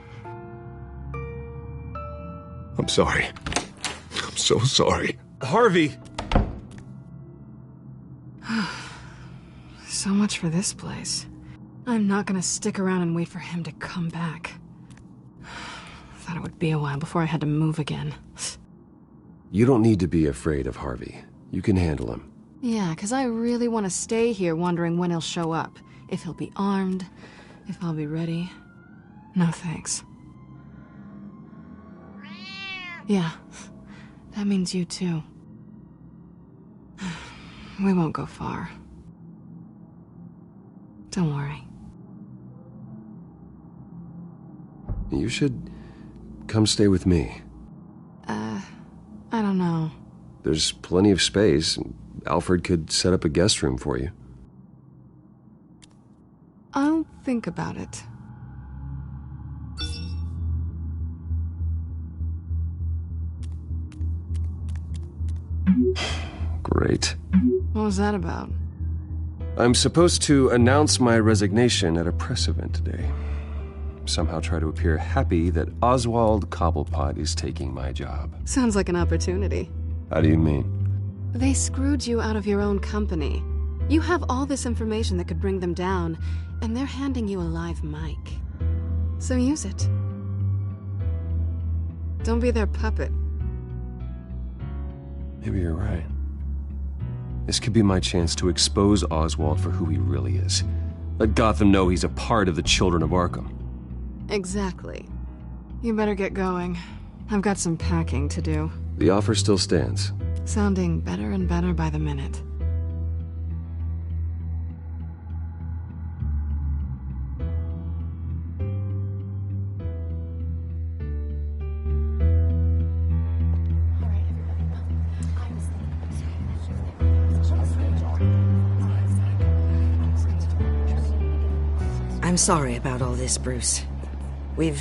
[SPEAKER 11] I'm sorry. I'm so sorry.
[SPEAKER 1] Harvey!
[SPEAKER 13] So much for this place. I'm not gonna stick around and wait for him to come back. Thought it would be a while before I had to move again.
[SPEAKER 1] You don't need to be afraid of Harvey. You can handle him.
[SPEAKER 13] Yeah, 'cause I really want to stay here wondering when he'll show up. If he'll be armed, if I'll be ready. No thanks. Yeah, that means you too. We won't go far. Don't worry.
[SPEAKER 1] You should come stay with me.
[SPEAKER 13] I don't know.
[SPEAKER 1] There's plenty of space. Alfred could set up a guest room for you.
[SPEAKER 13] I'll think about it.
[SPEAKER 1] Great.
[SPEAKER 13] What was that about?
[SPEAKER 1] I'm supposed to announce my resignation at a press event today. Somehow try to appear happy that Oswald Cobblepot is taking my job.
[SPEAKER 13] Sounds like an opportunity.
[SPEAKER 1] How do you mean?
[SPEAKER 13] They screwed you out of your own company. You have all this information that could bring them down, and they're handing you a live mic. So use it. Don't be their puppet.
[SPEAKER 1] Maybe you're right. This could be my chance to expose Oswald for who he really is. Let Gotham know he's a part of the Children of Arkham.
[SPEAKER 13] Exactly. You better get going. I've got some packing to do.
[SPEAKER 1] The offer still stands.
[SPEAKER 13] Sounding better and better by the minute.
[SPEAKER 19] I'm sorry about all this, Bruce. We've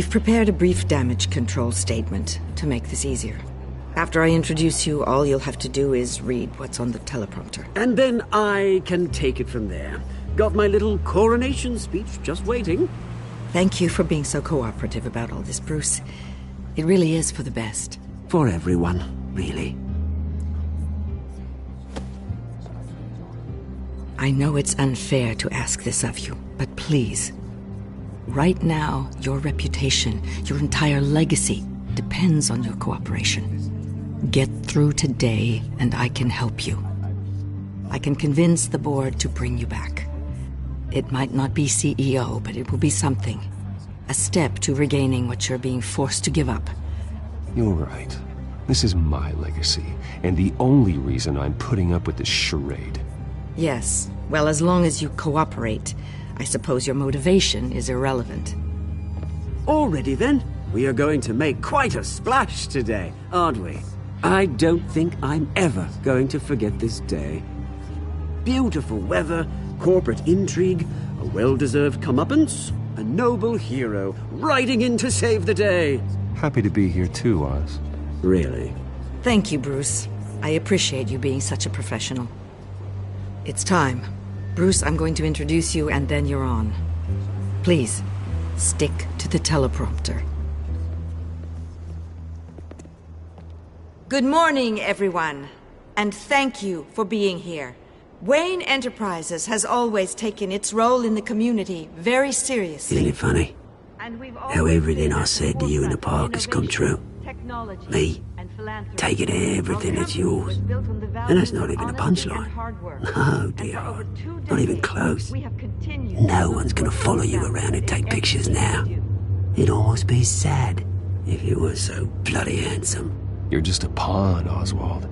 [SPEAKER 19] prepared a brief damage control statement to make this easier. After I introduce you, all you'll have to do is read what's on the teleprompter.
[SPEAKER 5] And then I can take it from there. Got my little coronation speech just waiting.
[SPEAKER 19] Thank you for being so cooperative about all this, Bruce. It really is for the best.
[SPEAKER 5] For everyone, really.
[SPEAKER 19] I know it's unfair to ask this of you, but please. Right now, your reputation, your entire legacy, depends on your cooperation. Get through today, and I can help you. I can convince the board to bring you back. It might not be CEO, but it will be something. A step to regaining what you're being forced to give up.
[SPEAKER 1] You're right. This is my legacy, and the only reason I'm putting up with this charade.
[SPEAKER 19] Yes. Well, as long as you cooperate, I suppose your motivation is irrelevant.
[SPEAKER 5] Already then, we are going to make quite a splash today, aren't we? I don't think I'm ever going to forget this day. Beautiful weather, corporate intrigue, a well-deserved comeuppance, a noble hero riding in to save the day.
[SPEAKER 1] Happy to be here too, Oz.
[SPEAKER 5] Really?
[SPEAKER 19] Thank you, Bruce. I appreciate you being such a professional. It's time. Bruce, I'm going to introduce you, and then you're on. Please, stick to the teleprompter. Good morning, everyone, and thank you for being here. Wayne Enterprises has always taken its role in the community very seriously.
[SPEAKER 16] Isn't it funny how everything I said to you in the park has come true? Me, taking everything that's yours. And that's not even a punchline. Oh dear, not even close. No one's gonna follow you around and take pictures now. It'd almost be sad if you were so bloody handsome.
[SPEAKER 1] You're just a pawn, Oswald.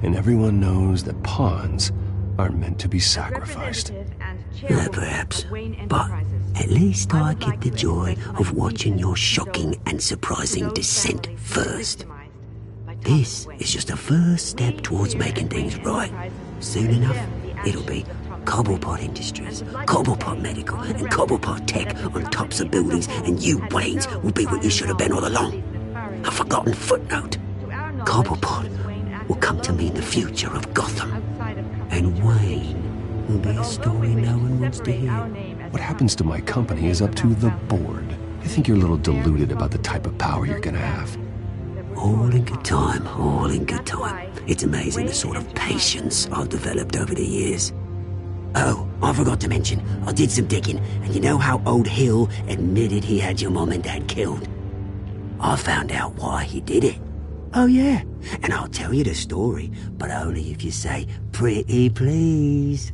[SPEAKER 1] And everyone knows that pawns are meant to be sacrificed.
[SPEAKER 16] Perhaps. But at least I get the joy of watching your shocking and surprising descent first. This is just a first step towards making things right. Soon enough, it'll be Cobblepot Industries, Cobblepot Medical, and Cobblepot Tech on tops of buildings, and you, Waynes, will be what you should have been all along. A forgotten footnote. Cobblepot will come to mean the future of Gotham. And Wayne will be a story no one wants to hear.
[SPEAKER 1] What happens to my company is up to the board. I think you're a little deluded about the type of power you're gonna have.
[SPEAKER 16] All in good time, all in good time. It's amazing the sort of patience I've developed over the years. Oh, I forgot to mention, I did some digging, and you know how old Hill admitted he had your mom and dad killed? I found out why he did it. Oh yeah, and I'll tell you the story, but only if you say, pretty please.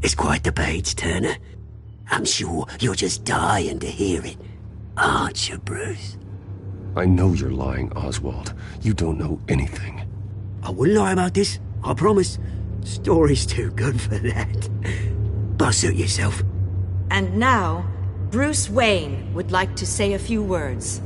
[SPEAKER 16] It's quite the page turner. I'm sure you're just dying to hear it, aren't you, Bruce?
[SPEAKER 1] I know you're lying, Oswald. You don't know anything.
[SPEAKER 16] I wouldn't lie about this, I promise. Story's too good for that. But suit yourself.
[SPEAKER 19] And now, Bruce Wayne would like to say a few words.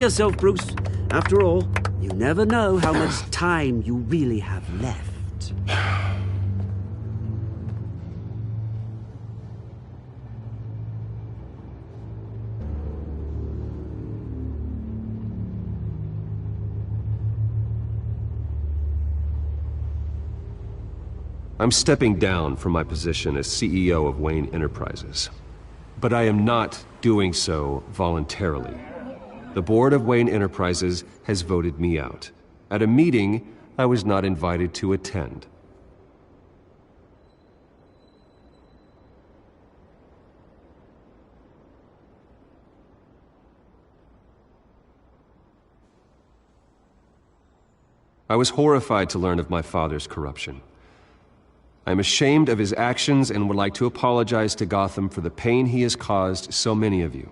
[SPEAKER 5] yourself, Bruce. After all, you never know how much time you really have left.
[SPEAKER 1] I'm stepping down from my position as CEO of Wayne Enterprises. But I am not doing so voluntarily. The board of Wayne Enterprises has voted me out, at a meeting I was not invited to attend. I was horrified to learn of my father's corruption. I am ashamed of his actions and would like to apologize to Gotham for the pain he has caused so many of you.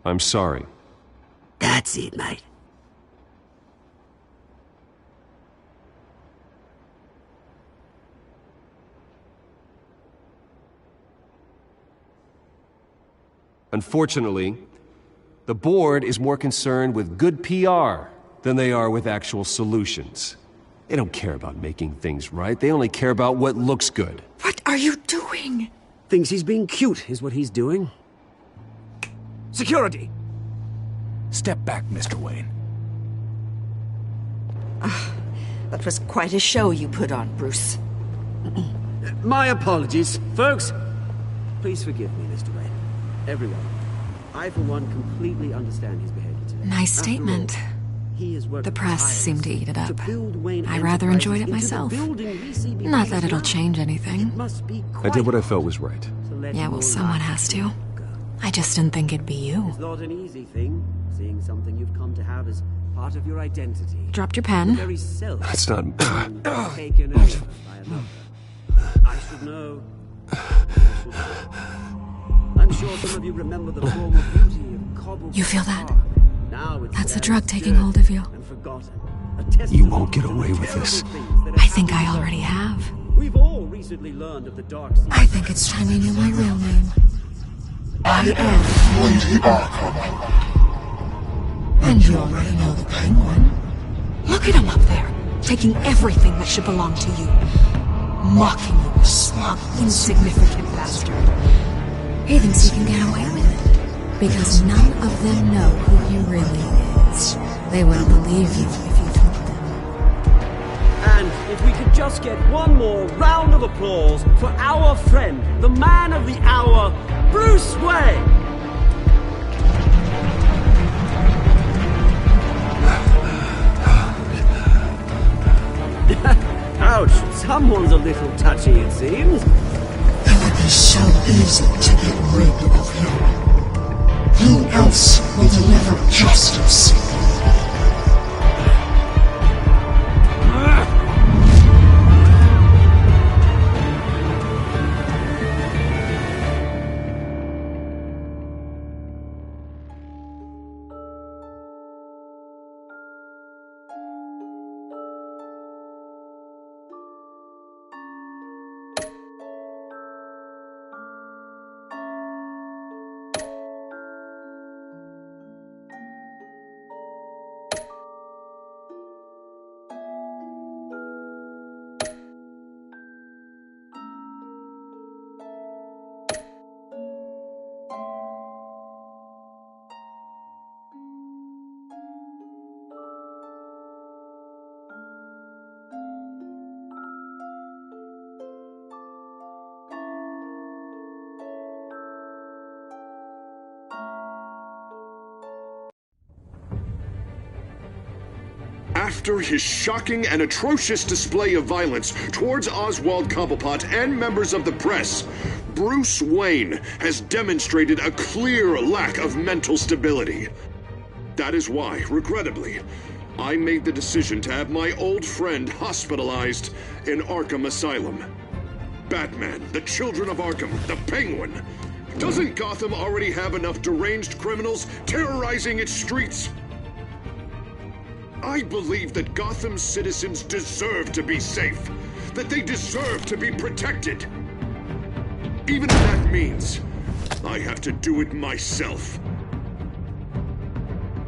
[SPEAKER 1] I'm sorry.
[SPEAKER 16] That's it, mate.
[SPEAKER 1] Unfortunately, the board is more concerned with good PR than they are with actual solutions. They don't care about making things right. They only care about what looks good.
[SPEAKER 4] What are you doing?
[SPEAKER 5] Thinks he's being cute, is what he's doing. Security!
[SPEAKER 18] Step back, Mr. Wayne.
[SPEAKER 19] That was quite a show you put on, Bruce.
[SPEAKER 5] My apologies. Folks, please forgive me, Mr. Wayne. Everyone. I, for one, completely understand his behavior today.
[SPEAKER 22] Nice statement. The press seemed to eat it up. I rather enjoyed it myself. Not that it'll change anything.
[SPEAKER 1] I did what I felt was right.
[SPEAKER 22] Yeah, well, someone has to. I just didn't think it'd be you.
[SPEAKER 5] It's not an easy thing, seeing something you've come to have as part of your identity.
[SPEAKER 22] Dropped your pen.
[SPEAKER 1] That's not...
[SPEAKER 5] Taken over by another. I should know. I'm sure some of you remember the form of beauty of cobbled.
[SPEAKER 22] You feel that? That's the
[SPEAKER 5] there,
[SPEAKER 22] drug taking hold of you.
[SPEAKER 1] You won't get away with this.
[SPEAKER 22] I think I already have.
[SPEAKER 5] We've all recently learned of the dark side.
[SPEAKER 22] I think it's time you knew my real name. I am
[SPEAKER 6] Lady Arkham.
[SPEAKER 22] And you already know the Penguin. Look at him up there, taking everything that should belong to you. Mocking you, a smug, insignificant bastard. He thinks he can get away with it. Because none of them know who he really is. They wouldn't believe you if you told them.
[SPEAKER 5] And if we could just get one more round of applause for our friend, the man of the hour, Bruce Wayne! Ouch, someone's a little touchy, it seems.
[SPEAKER 6] It would be so easy to get rid of him. Who else will deliver justice?
[SPEAKER 12] After his shocking and atrocious display of violence towards Oswald Cobblepot and members of the press, Bruce Wayne has demonstrated a clear lack of mental stability. That is why, regrettably, I made the decision to have my old friend hospitalized in Arkham Asylum. Batman, the Children of Arkham, the Penguin. Doesn't Gotham already have enough deranged criminals terrorizing its streets? I believe that Gotham's citizens deserve to be safe, that they deserve to be protected. Even if that means I have to do it myself.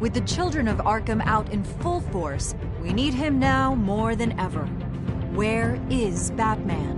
[SPEAKER 3] With the children of Arkham out in full force, we need him now more than ever. Where is Batman?